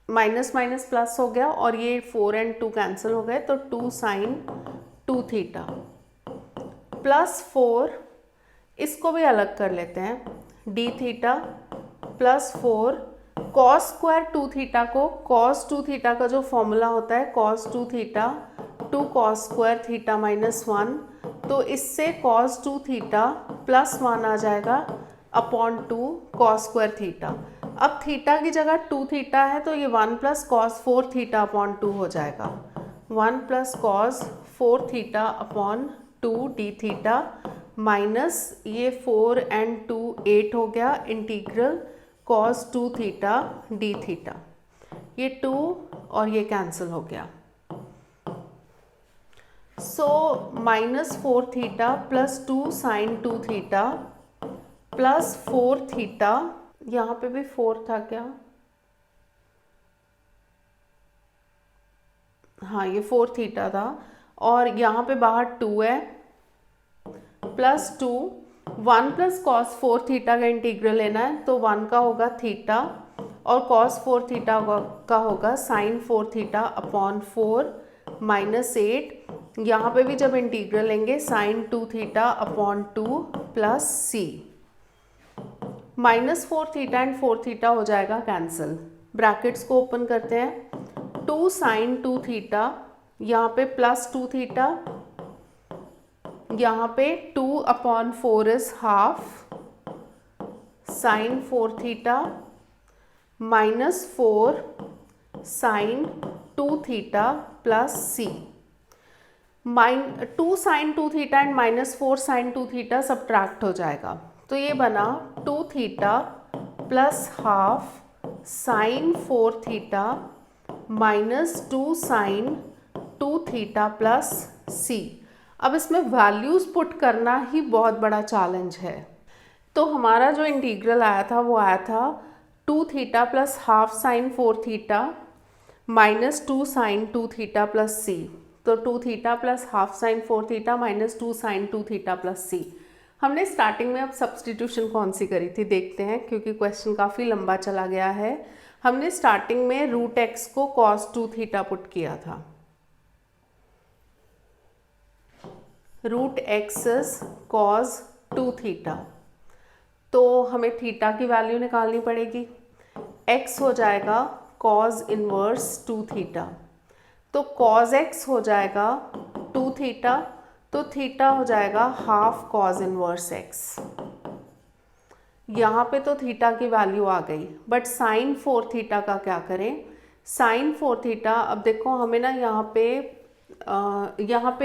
minus minus plus हो गया, और ये 4 and 2 कैंसिल हो गए, तो 2 साइन 2 थीटा +4, इसको भी अलग कर लेते हैं, D theta +4 cos square 2 theta को, कॉस 2 थीटा का जो फॉर्मूला होता है cos 2 theta two cos square theta minus 1, तो इससे कॉस 2 थीटा प्लस 1 आ जाएगा अपॉन 2 कॉस स्क्वायर थीटा। अब थीटा की जगह 2 थीटा है तो ये 1 प्लस कॉस 4 थीटा अपॉन 2 हो जाएगा, 1 plus cos 4 theta upon 2 d theta minus ये 4 एंड 2 8 हो गया integral cos 2 theta d theta, ये 2 और ये कैंसिल हो गया। So minus 4 theta plus 2 sine 2 theta plus 4 theta, यहाँ पे भी 4 था क्या, हाँ ये 4 थीटा था, और यहाँ पे बाहर 2 है, प्लस 2 1 प्लस कॉस 4 थीटा का इंटीग्रल लेना है तो 1 का होगा थीटा और कॉस 4 थीटा का होगा साइन 4 थीटा अपॉन 4 माइनस 8, यहाँ पे भी जब इंटीग्रल लेंगे sine 2 theta upon 2 plus c, minus 4 theta and 4 theta हो जाएगा कैंसिल, ब्रैकेट्स को ओपन करते हैं, 2 साइन 2 थीटा, यहाँ पे प्लस 2 थीटा, यहाँ पे 2 upon 4 is half sine 4 theta minus 4 sine 2 theta plus c, 2 sine 2 theta and minus 4 sine 2 theta subtract हो जाएगा, तो ये बना 2 theta plus half sine 4 theta minus 2 sine 2 theta plus c. अब इसमें वैल्यूज़ पुट करना ही बहुत बड़ा चैलेंज है, तो हमारा जो इंटीग्रल आया था वो आया था 2 theta plus half sine 4 theta minus 2 sine 2 theta plus c, तो 2 theta plus half sine 4 theta minus 2 sine 2 theta plus c. हमने स्टार्टिंग में अब सब्सटीट्यूशन कौन सी करी थी देखते हैं, क्योंकि क्वेश्चन काफ़ी लंबा चला गया है। हमने स्टार्टिंग में रूट एक्स को कॉस 2 थीटा पुट किया था, root x is cos 2 theta, तो हमें थीटा की वैल्यू निकालनी पड़ेगी, एक्स हो जाएगा कॉस इनवर्स 2 थीटा, तो कॉस एक्स हो जाएगा 2 थीटा, तो थीटा हो जाएगा हाफ कॉस इनवर्स एक्स, यहाँ पे तो थीटा की वैल्यू आ गई, बट साइन 4 थीटा का क्या करें, साइन 4 थीटा, अब देखो हमें ना यहाँ पे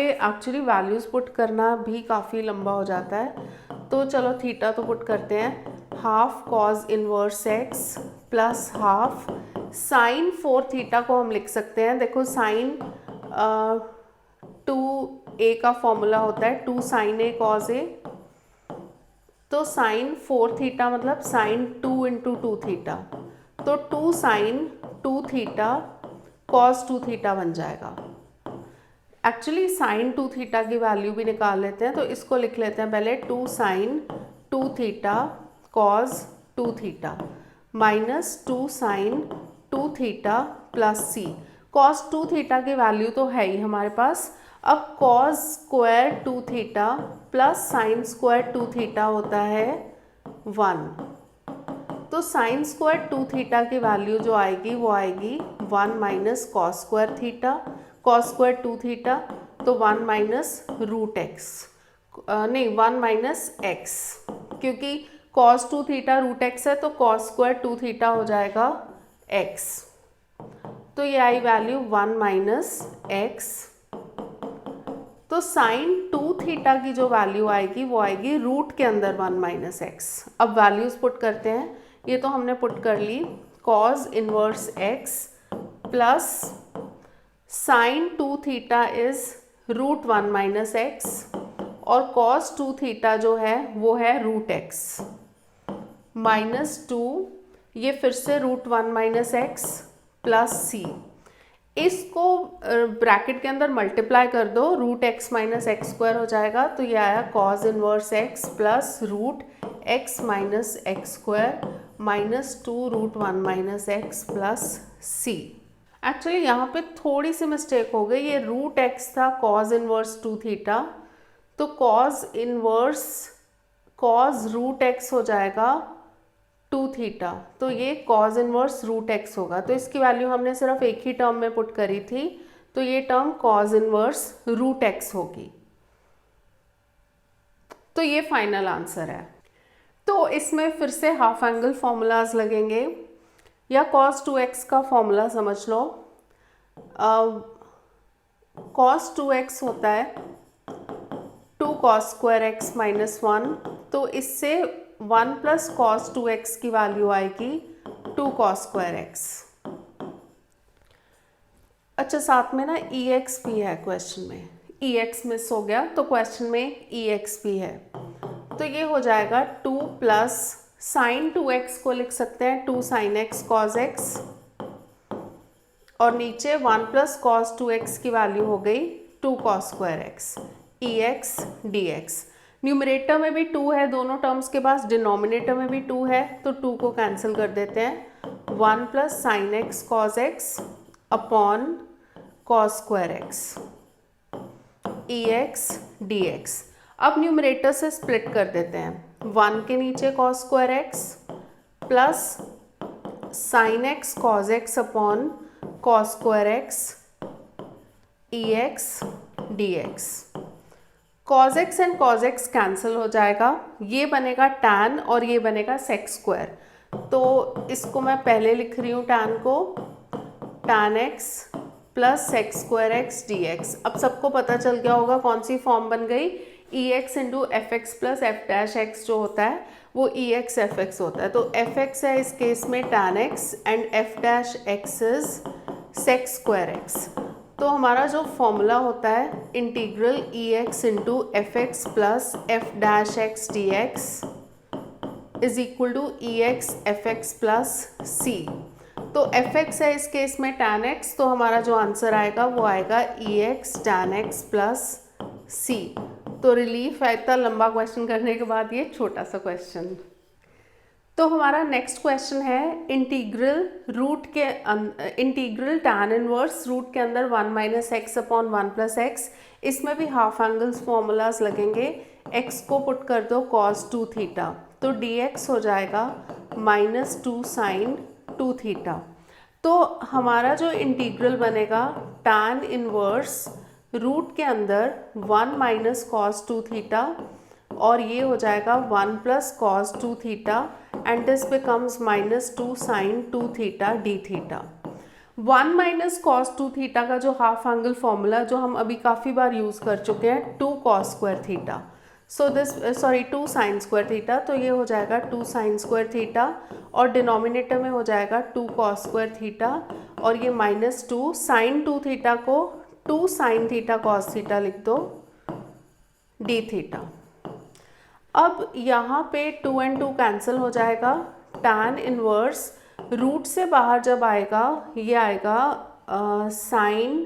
एक्चुअली वैल्यूज़ पुट करना भी काफ़ी लंबा हो जाता है, तो चलो थीटा तो पुट करते हैं, half cos inverse x plus half sine 4 theta को हम लिख सकते हैं, देखो साइन 2a का फॉर्मूला होता है 2 साइन ए कॉस ए, तो साइन 4 थीटा मतलब साइन 2 इंटू 2 थीटा, तो 2 साइन 2 थीटा कॉस 2 थीटा बन जाएगा। एक्चुअली साइन 2 थीटा की वैल्यू भी निकाल लेते हैं, तो इसको लिख लेते हैं पहले 2 sine 2 theta cos 2 theta minus 2 sine 2 theta plus c, cos 2 theta की वैल्यू तो है ही हमारे पास, अब cos square 2 theta plus sine square 2 theta होता है 1, तो साइन स्क्वायर 2 थीटा की वैल्यू जो आएगी वो आएगी 1 minus cos square theta, cos square 2 theta तो 1 माइनस रूट एक्स, नहीं 1 माइनस एक्स, क्योंकि कॉस 2 थीटा रूट एक्स है तो कॉस स्क्वायर 2 थीटा हो जाएगा एक्स, तो ये आई वैल्यू 1 माइनस एक्स, तो साइन 2 थीटा की जो वैल्यू आएगी वो आएगी रूट के अंदर 1 माइनस एक्स। अब वैल्यूज़ पुट करते हैं, ये तो हमने पुट कर ली, cos inverse x plus sine 2 theta is root 1 minus x और कॉस 2 थीटा जो है वो है रूट एक्स माइनस 2, ये फिर से root 1 minus x plus c, इसको ब्रैकेट के अंदर मल्टीप्लाई कर दो, root x minus x square हो जाएगा, तो ये आया cos inverse x plus root x minus x square minus 2 root 1 minus x plus c. Actually यहाँ पे थोड़ी सी मिस्टेक हो गई, ये रूट एक्स था कॉस इनवर्स 2 थीटा, तो cos inverse cos root x हो जाएगा 2 थीटा, तो ये कॉज इनवर्स रूट एक्स होगा। तो इसकी वैल्यू हमने सिर्फ एक ही टर्म में पुट करी थी, तो ये term cos inverse root x होगी। तो ये फाइनल आंसर है। तो इसमें फिर से हाफ एंगल फॉर्मूलाज लगेंगे, या cos 2x का फॉर्मूला समझ लो। cos 2x होता है 2 cos स्क्वायर x माइनस 1, तो इससे 1 प्लस cos 2x की वैल्यू आएगी 2 cos स्क्वायर x। अच्छा, साथ में ना ex भी है क्वेश्चन में, ex मिस हो गया तो क्वेश्चन में ex भी है। तो ये हो जाएगा 2 प्लस साइन 2x को लिख सकते हैं 2 sin x cos x, और नीचे 1 प्लस cos 2x की वैल्यू हो गई 2 cos square x, ex dx। Numerator में भी 2 है दोनों टर्म्स के पास, डिनोमिनेटर में भी 2 है, तो 2 को कैंसिल कर देते हैं। 1 plus sign x cos x upon cos square x, ex dx। अब न्यूमरेटर से स्प्लिट कर देते हैं, 1 के नीचे cos square x plus sign x cos x upon cos square x, ex dx। cos x and cos x cancel हो जाएगा, ये बनेगा tan और ये बनेगा sec स्क्वायर। तो इसको मैं पहले लिख रही हूँ tan को, tan x plus sec square x dx। अब सबको पता चल गया होगा कौन सी फॉर्म बन गई, ex into f x plus f dash x जो होता है वो ex एफ एक्स होता है। तो एफ एक्स है इस केस में tan x and f dash x is sec square x। तो हमारा जो फॉर्मूला होता है integral ex into f x plus f dash x d x is equal to ex f x plus c. तो f x है इस case में tan x, तो हमारा जो आंसर आएगा वो आएगा ex tan x plus c. तो रिलीफ है इतना लंबा क्वेश्चन करने के बाद ये छोटा सा क्वेश्चन। तो हमारा नेक्स्ट क्वेश्चन है इंटीग्रल रूट के इंटीग्रल tan इनवर्स रूट के अंदर 1 minus x upon 1 plus x. इसमें भी हाफ एंगल्स फॉर्मूलाज लगेंगे। x को पुट कर दो cos 2 थीटा, तो dx हो जाएगा माइनस 2 साइन 2 थीटा। तो हमारा जो इंटीग्रल बनेगा tan इनवर्स रूट के अंदर 1 माइनस कॉस 2 थीटा, और ये हो जाएगा 1 plus cos 2 theta and this becomes minus 2 sine 2 theta d theta. 1 minus cos 2 theta का जो हाफ एंगल फॉर्मूला जो हम अभी काफ़ी बार यूज़ कर चुके हैं 2 cos square theta, so this 2 sine square theta, तो ये हो जाएगा 2 साइन स्क्वायर थीटा, और डिनोमिनेटर में हो जाएगा 2 कॉस स्क्वायर थीटा, और ये माइनस 2 साइन 2 थीटा को 2 साइन थीटा कॉस थीटा लिख दो डी थीटा। अब यहाँ पे 2 एंड 2 कैंसिल हो जाएगा, tan इनवर्स रूट से बाहर जब आएगा ये आएगा sine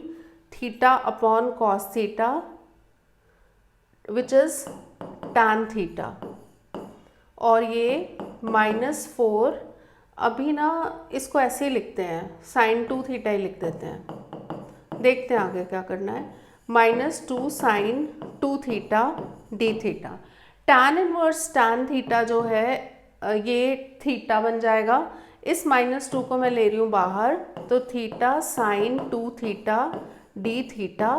theta upon cos theta which is tan theta, और ये -4, अभी ना इसको ऐसे ही लिखते हैं साइन 2 थीटा ही लिख देते हैं, देखते हैं आगे क्या करना है। -2 sine 2 theta d theta. tan inverse tan theta जो है ये थीटा बन जाएगा, इस -2 को मैं ले रही हूँ बाहर, तो theta sine 2 theta d theta,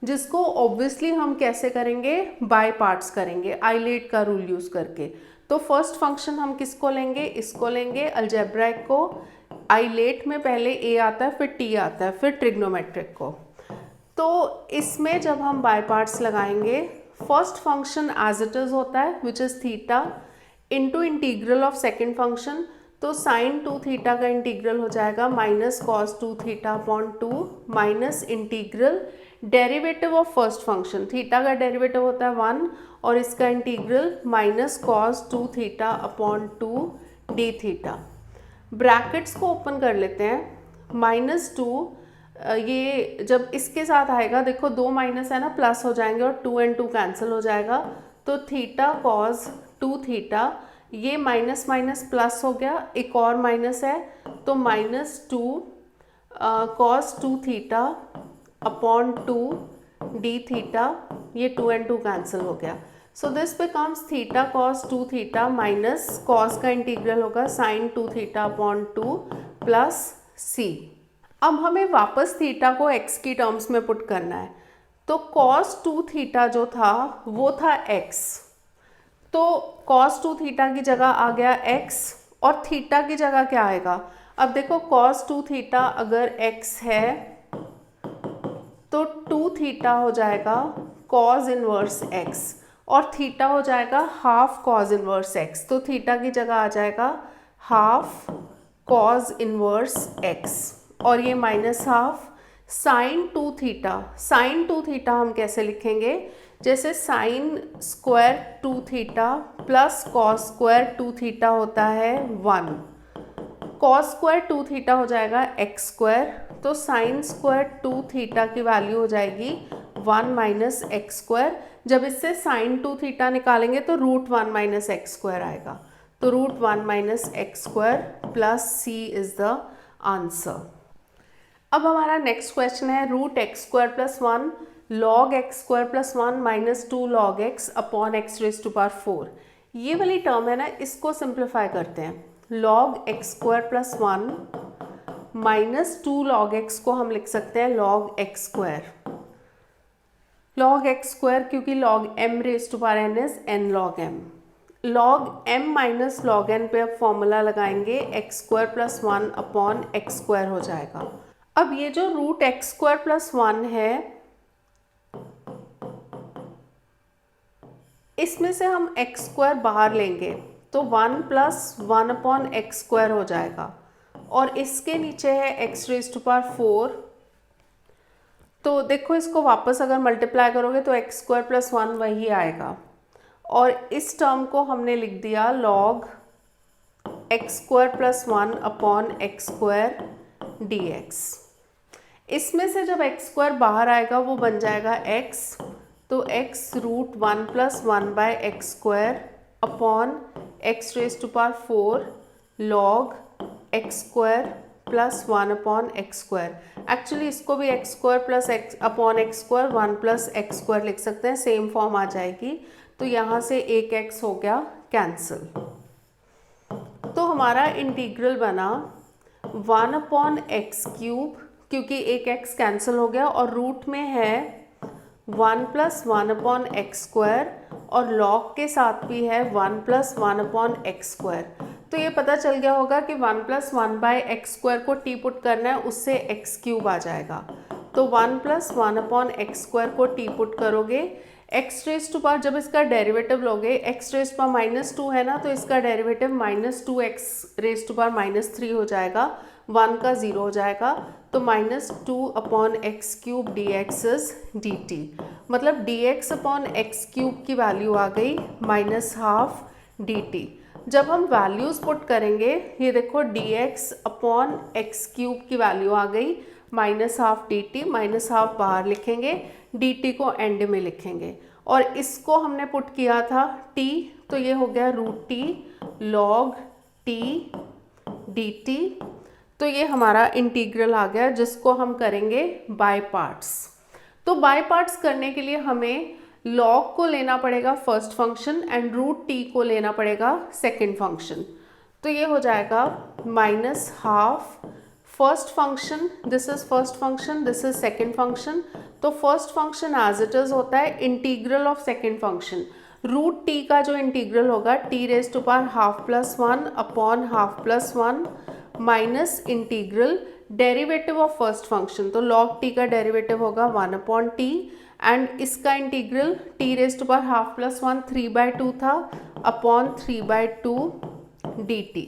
जिसको ऑब्वियसली हम कैसे करेंगे, बाय पार्ट्स करेंगे आइलेट का रूल यूज़ करके। तो फर्स्ट फंक्शन हम किसको लेंगे, इसको लेंगे अलजेब्राइक को। आइलेट में पहले a आता है फिर t आता है फिर ट्रिग्नोमेट्रिक को। तो इसमें जब हम बाय पार्ट्स लगाएंगे, first function as it is होता है which is theta into integral of second function, तो साइन 2 थीटा का इंटीग्रल हो जाएगा minus cos 2 theta upon 2 minus integral derivative of first function, theta का डेरिवेटिव होता है 1 और इसका integral minus cos 2 theta upon 2 d theta. Brackets को ओपन कर लेते हैं, -2 ये जब इसके साथ आएगा, देखो 2 माइनस है ना, प्लस हो जाएंगे और 2 एंड 2 कैंसिल हो जाएगा, तो थीटा कॉस 2 थीटा, ये माइनस माइनस प्लस हो गया, एक और माइनस है तो -2 cos 2 theta upon 2 d theta, ये 2 एंड 2 कैंसिल हो गया। सो this becomes theta cos 2 theta minus cos का इंटीग्रल होगा sign 2 theta upon 2 plus c. अब हमें वापस थीटा को x की टर्म्स में पुट करना है, तो cos 2 थीटा जो था वो था x, तो cos 2 थीटा की जगह आ गया x और थीटा की जगह क्या आएगा। अब देखो cos 2 थीटा अगर x है तो 2 थीटा हो जाएगा cos इनवर्स x और थीटा हो जाएगा हाफ cos इनवर्स x, तो थीटा की जगह आ जाएगा हाफ cos इनवर्स x और ये minus half sine 2 theta. Sine 2 theta हम कैसे लिखेंगे, जैसे sine square 2 theta plus cos square 2 theta होता है 1, कॉस स्क्वायर 2 थीटा हो जाएगा एक्स स्क्वायर, तो साइन स्क्वायर 2 थीटा की वैल्यू हो जाएगी 1 माइनस एक्स स्क्वायर। जब इससे साइन 2 थीटा निकालेंगे तो रूट 1 माइनस एक्स स्क्वायर आएगा, तो root 1 minus x square plus c is the answer. अब हमारा नेक्स्ट क्वेश्चन है root x square plus 1 log x square plus 1 minus 2 log x upon x raise to power 4। ये वाली term है ना, इसको सिंप्लीफाई करते हैं। Log x square plus 1 minus 2 log x को हम लिख सकते हैं log x square. Log x square क्योंकि log m raise to power n is n log m. Log m minus log n पे अब फॉर्मूला लगाएंगे, x square plus 1 upon x square हो जाएगा। अब ये जो रूट एक्स स्क्वायर प्लस 1 है, इसमें से हम एक्स स्क्वायर बाहर लेंगे तो 1 प्लस 1 अपॉन एक्स स्क्वायर हो जाएगा और इसके नीचे है एक्स रेज टू पावर 4। तो देखो इसको वापस अगर मल्टीप्लाई करोगे तो एक्स स्क्वायर प्लस 1 वही आएगा और इस टर्म को हमने लिख दिया log x square plus 1 upon x square D x. इसमें से जब एक्स स्क्वायर बाहर आएगा वो बन जाएगा x, तो x root 1 plus 1 by x square upon x raise to power 4 log x square plus 1 upon x square. Actually इसको भी x square plus x upon x square 1 plus x square लिख सकते हैं, सेम फॉर्म आ जाएगी। तो यहाँ से एक x हो गया कैंसिल, तो हमारा इंटीग्रल बना 1 अपॉन एक्स क्यूब, क्योंकि एक x कैंसिल हो गया और रूट में है 1 प्लस 1 अपॉन एक्स स्क्वायर और लॉग के साथ भी है 1 प्लस 1 अपॉन एक्स स्क्वायर। तो ये पता चल गया होगा कि 1 प्लस 1 बाय एक्स स्क्वायर को टी पुट करना है, उससे एक्स क्यूब आ जाएगा। तो 1 प्लस 1 अपॉन एक्स स्क्वायर को टी पुट करोगे, एक्स रेज टू पावर जब इसका डेरिवेटिव लोगे, एक्स रेज पावर माइनस 2 है ना, तो इसका derivative minus 2 x raise to power minus 3 हो जाएगा, 1 का 0 हो जाएगा, तो minus 2 upon x cube d x is d t. मतलब d x upon x cube की वैल्यू आ गई माइनस हाफ डी टी। जब हम वैल्यूज़ पुट करेंगे, ये देखो D x upon x cube की वैल्यू आ गई minus half d T, minus half बाहर लिखेंगे, डी टी को एंड में लिखेंगे और इसको हमने पुट किया था टी, तो ये हो गया root t log t d t. तो ये हमारा इंटीग्रल आ गया जिसको हम करेंगे बाय पार्ट्स। तो बाय पार्ट्स करने के लिए हमें लॉग को लेना पड़ेगा first function and root t को लेना पड़ेगा सेकंड फंक्शन। तो ये हो जाएगा minus half first function, this is first function, this is second function. तो first function as it is होता है integral of second function. Root t का जो इंटीग्रल होगा t raise to power half plus 1 upon half plus 1 minus integral derivative of first function. तो log t का derivative होगा 1 upon t and इसका integral t raise to power half plus 1 3/2 था upon 3/2 D T.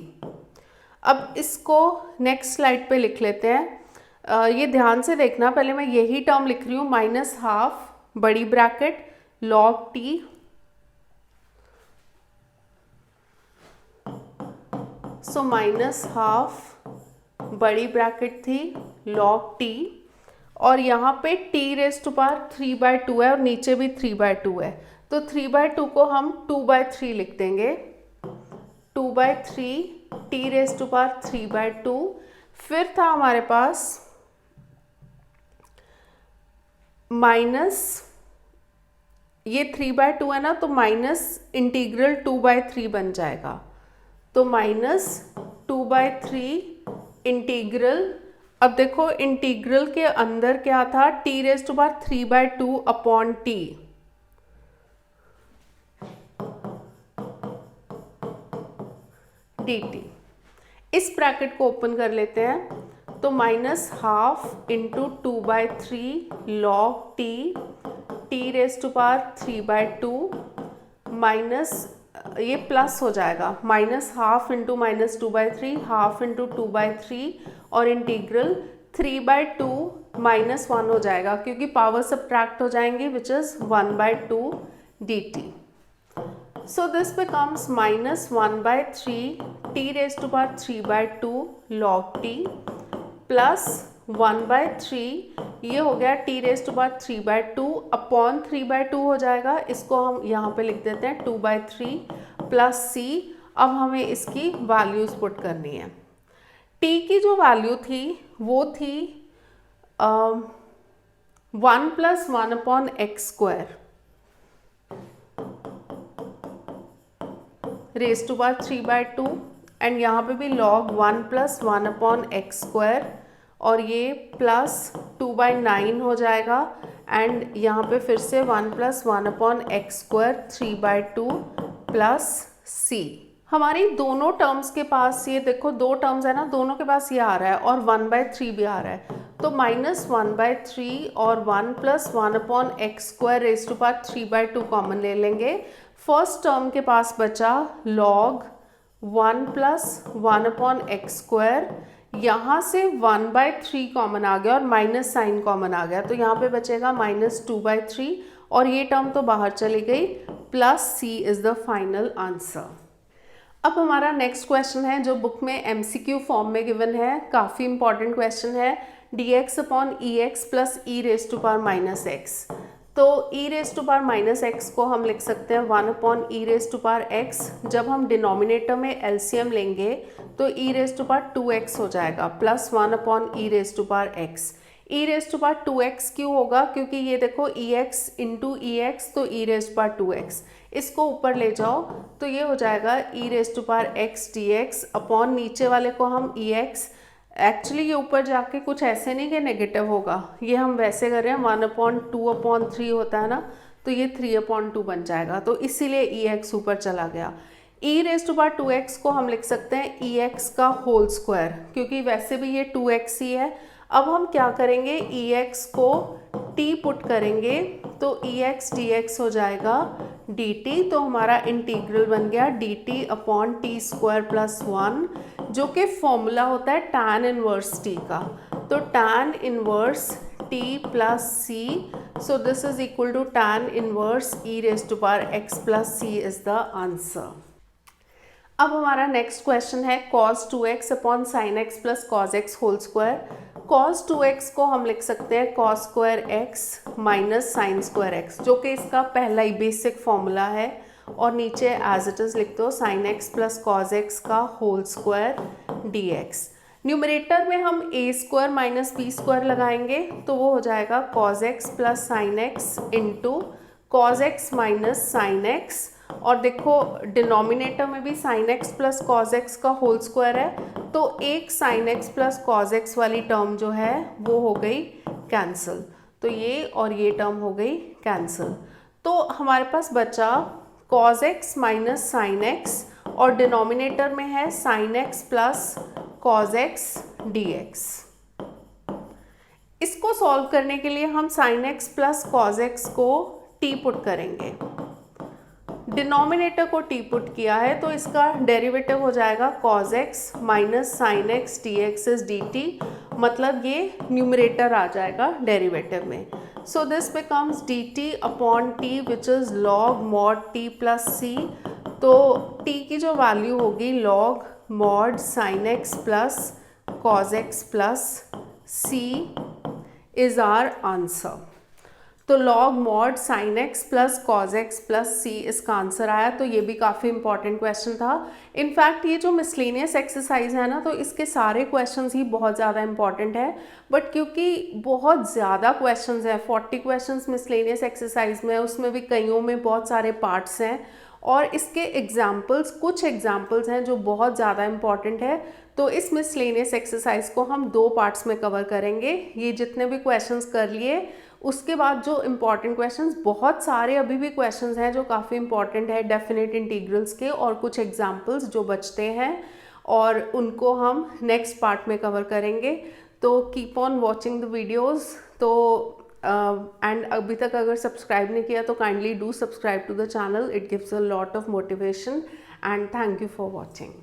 अब इसको next slide पे लिख लेते हैं। ये ध्यान से देखना, पहले मैं यही टर्म लिख रही हूँ माइनस हाफ बड़ी bracket log T so minus half बड़ी ब्रैकेट थी लॉग टी और यहाँ पे टी रेज टू पावर 3/2 है और नीचे भी 3/2 है, तो 3/2 को हम 2/3 लिख देंगे, 2/3 टी रेज टू पावर 3/2। फिर था हमारे पास माइनस ये 3/2 है ना, तो माइनस इंटीग्रल 2/3 बन जाएगा। तो -2/3 इंटीग्रल, अब देखो इंटीग्रल के अंदर क्या था, t⁻3/2 अपॉन t, dt। इस ब्रैकेट को ओपन कर लेते हैं, तो -12 इंटू 2/3 log t⁻3/2 माइनस, ये प्लस हो जाएगा, -12 इंटू -2/3, हाफ इंटू 2/3 और इंटीग्रल 3/2 -1 हो जाएगा क्योंकि पावर सब्ट्रैक्ट हो जाएंगी, which is 1/2 dt। So this becomes -1/3 t⁻3/2 log t plus 1/3, ये हो गया t⁻3/2 अपॉन 3/2 हो जाएगा। इसको हम यहाँ पे लिख देते हैं 2/3 प्लस c। अब हमें इसकी वैल्यूज़ पुट करनी है। t की जो वैल्यू थी वो थी 1 + 1/x² ⁻3/2 एंड यहाँ पे भी log 1 + 1/x² और ये प्लस 2/9 हो जाएगा एंड यहाँ पे फिर से 1 + 1/x² 3/2 प्लस c। हमारी दोनों टर्म्स के पास, ये देखो दो टर्म्स है ना, दोनों के पास ये आ रहा है और 1/3 भी आ रहा है, तो -1/3 और 1 + 1/x² ⁻3/2 कॉमन ले लेंगे। फर्स्ट टर्म के पास बचा log 1 + 1/x², यहाँ से 1/3 कॉमन आ गया और माइनस साइन कॉमन आ गया, तो यहाँ पे बचेगा -2/3 और ये टर्म तो बाहर चली गई, plus c is the final answer. अब हमारा नेक्स्ट क्वेश्चन है जो बुक में MCQ फॉर्म में गिवन है, काफ़ी इंपॉर्टेंट क्वेश्चन है, dx/ex + e⁻⁻x। तो e⁻⁻x को हम लिख सकते हैं 1/e⁻x। जब हम डिनोमिनेटर में LCM लेंगे तो e⁻2x हो जाएगा प्लस 1/e⁻x। e⁻2x क्यों होगा, क्योंकि ये देखो ex इंटू ex, तो e⁻2x, इसको ऊपर ले जाओ तो ये हो जाएगा e⁻x dx अपॉन नीचे वाले को हम ex। एक्चुअली ये ऊपर जाके कुछ ऐसे नहीं कि नेगेटिव होगा, ये हम वैसे कर रहे हैं, 1/2/3 होता है ना, तो ये 3/2 बन जाएगा, तो इसीलिए ex ऊपर चला गया। e⁻2x को हम लिख सकते हैं ex का होल स्क्वायर, क्योंकि वैसे भी ये 2x ही है। अब हम क्या करेंगे, ex को t पुट करेंगे तो ex dx हो जाएगा dt, तो हमारा इंटीग्रल बन गया dt/t² + 1, जो कि फॉर्मूला होता है tan इनवर्स t का, तो tan inverse t + c, so this is equal to tan inverse e⁻x + c is the answer. अब हमारा नेक्स्ट क्वेश्चन है cos 2x अपॉन sin x + cos x whole square. cos 2x को हम लिख सकते हैं cos² x minus sin² x, जो कि इसका पहला ही बेसिक फॉर्मूला है, और नीचे एज इट इज़ लिख दो sin x + cos x का होल स्क्वायर dx। न्यूमरेटर में हम a² - b² लगाएंगे तो वो हो जाएगा cos x + sin x into cos x - sin x, और देखो डिनोमिनेटर में भी sin x + cos x का होल स्क्वायर है, तो एक sin x + cos x वाली टर्म जो है वो हो गई कैंसिल, तो ये और ये टर्म हो गई कैंसिल। तो हमारे पास बचा cos x - sin x और डिनोमिनेटर में है sin x + cos x dx। इसको सॉल्व करने के लिए हम sin x + cos x को t पुट करेंगे, डिनोमिनेटर को t पुट किया है तो इसका डेरिवेटिव हो जाएगा cos x - sin x dx is dt, मतलब ये न्यूमरेटर आ जाएगा डेरिवेटिव में। सो this becomes dt/t which is log mod t + c, तो t की जो वैल्यू होगी log mod sin x + cos x + c is our answer. तो log mod sin x plus cos x plus c इसका answer आया। तो ये भी काफ़ी इंपॉर्टेंट क्वेश्चन था। इनफैक्ट ये जो मिसलेनियस एक्सरसाइज है ना, तो इसके सारे क्वेश्चंस ही बहुत ज़्यादा इंपॉर्टेंट है, बट क्योंकि बहुत ज़्यादा क्वेश्चंस हैं, 40 क्वेश्चंस मिसलेनियस एक्सरसाइज में, उसमें भी कईयों में बहुत सारे पार्ट्स हैं और इसके एग्जाम्पल्स, कुछ एग्जाम्पल्स हैं जो बहुत ज़्यादा इंपॉर्टेंट है। तो इस मिसलेनियस एक्सरसाइज को हम 2 पार्ट्स में कवर करेंगे। ये जितने भी क्वेश्चंस कर लिए, उसके बाद जो इम्पॉर्टेंट क्वेश्चंस, बहुत सारे अभी भी क्वेश्चंस हैं जो काफ़ी इंपॉर्टेंट है डेफिनेट इंटीग्रल्स के, और कुछ एग्जाम्पल्स जो बचते हैं और उनको हम नेक्स्ट पार्ट में कवर करेंगे। तो keep on watching the videos. तो एंड अभी तक अगर सब्सक्राइब नहीं किया तो kindly do subscribe to the channel, it gives a lot of motivation and thank you for watching.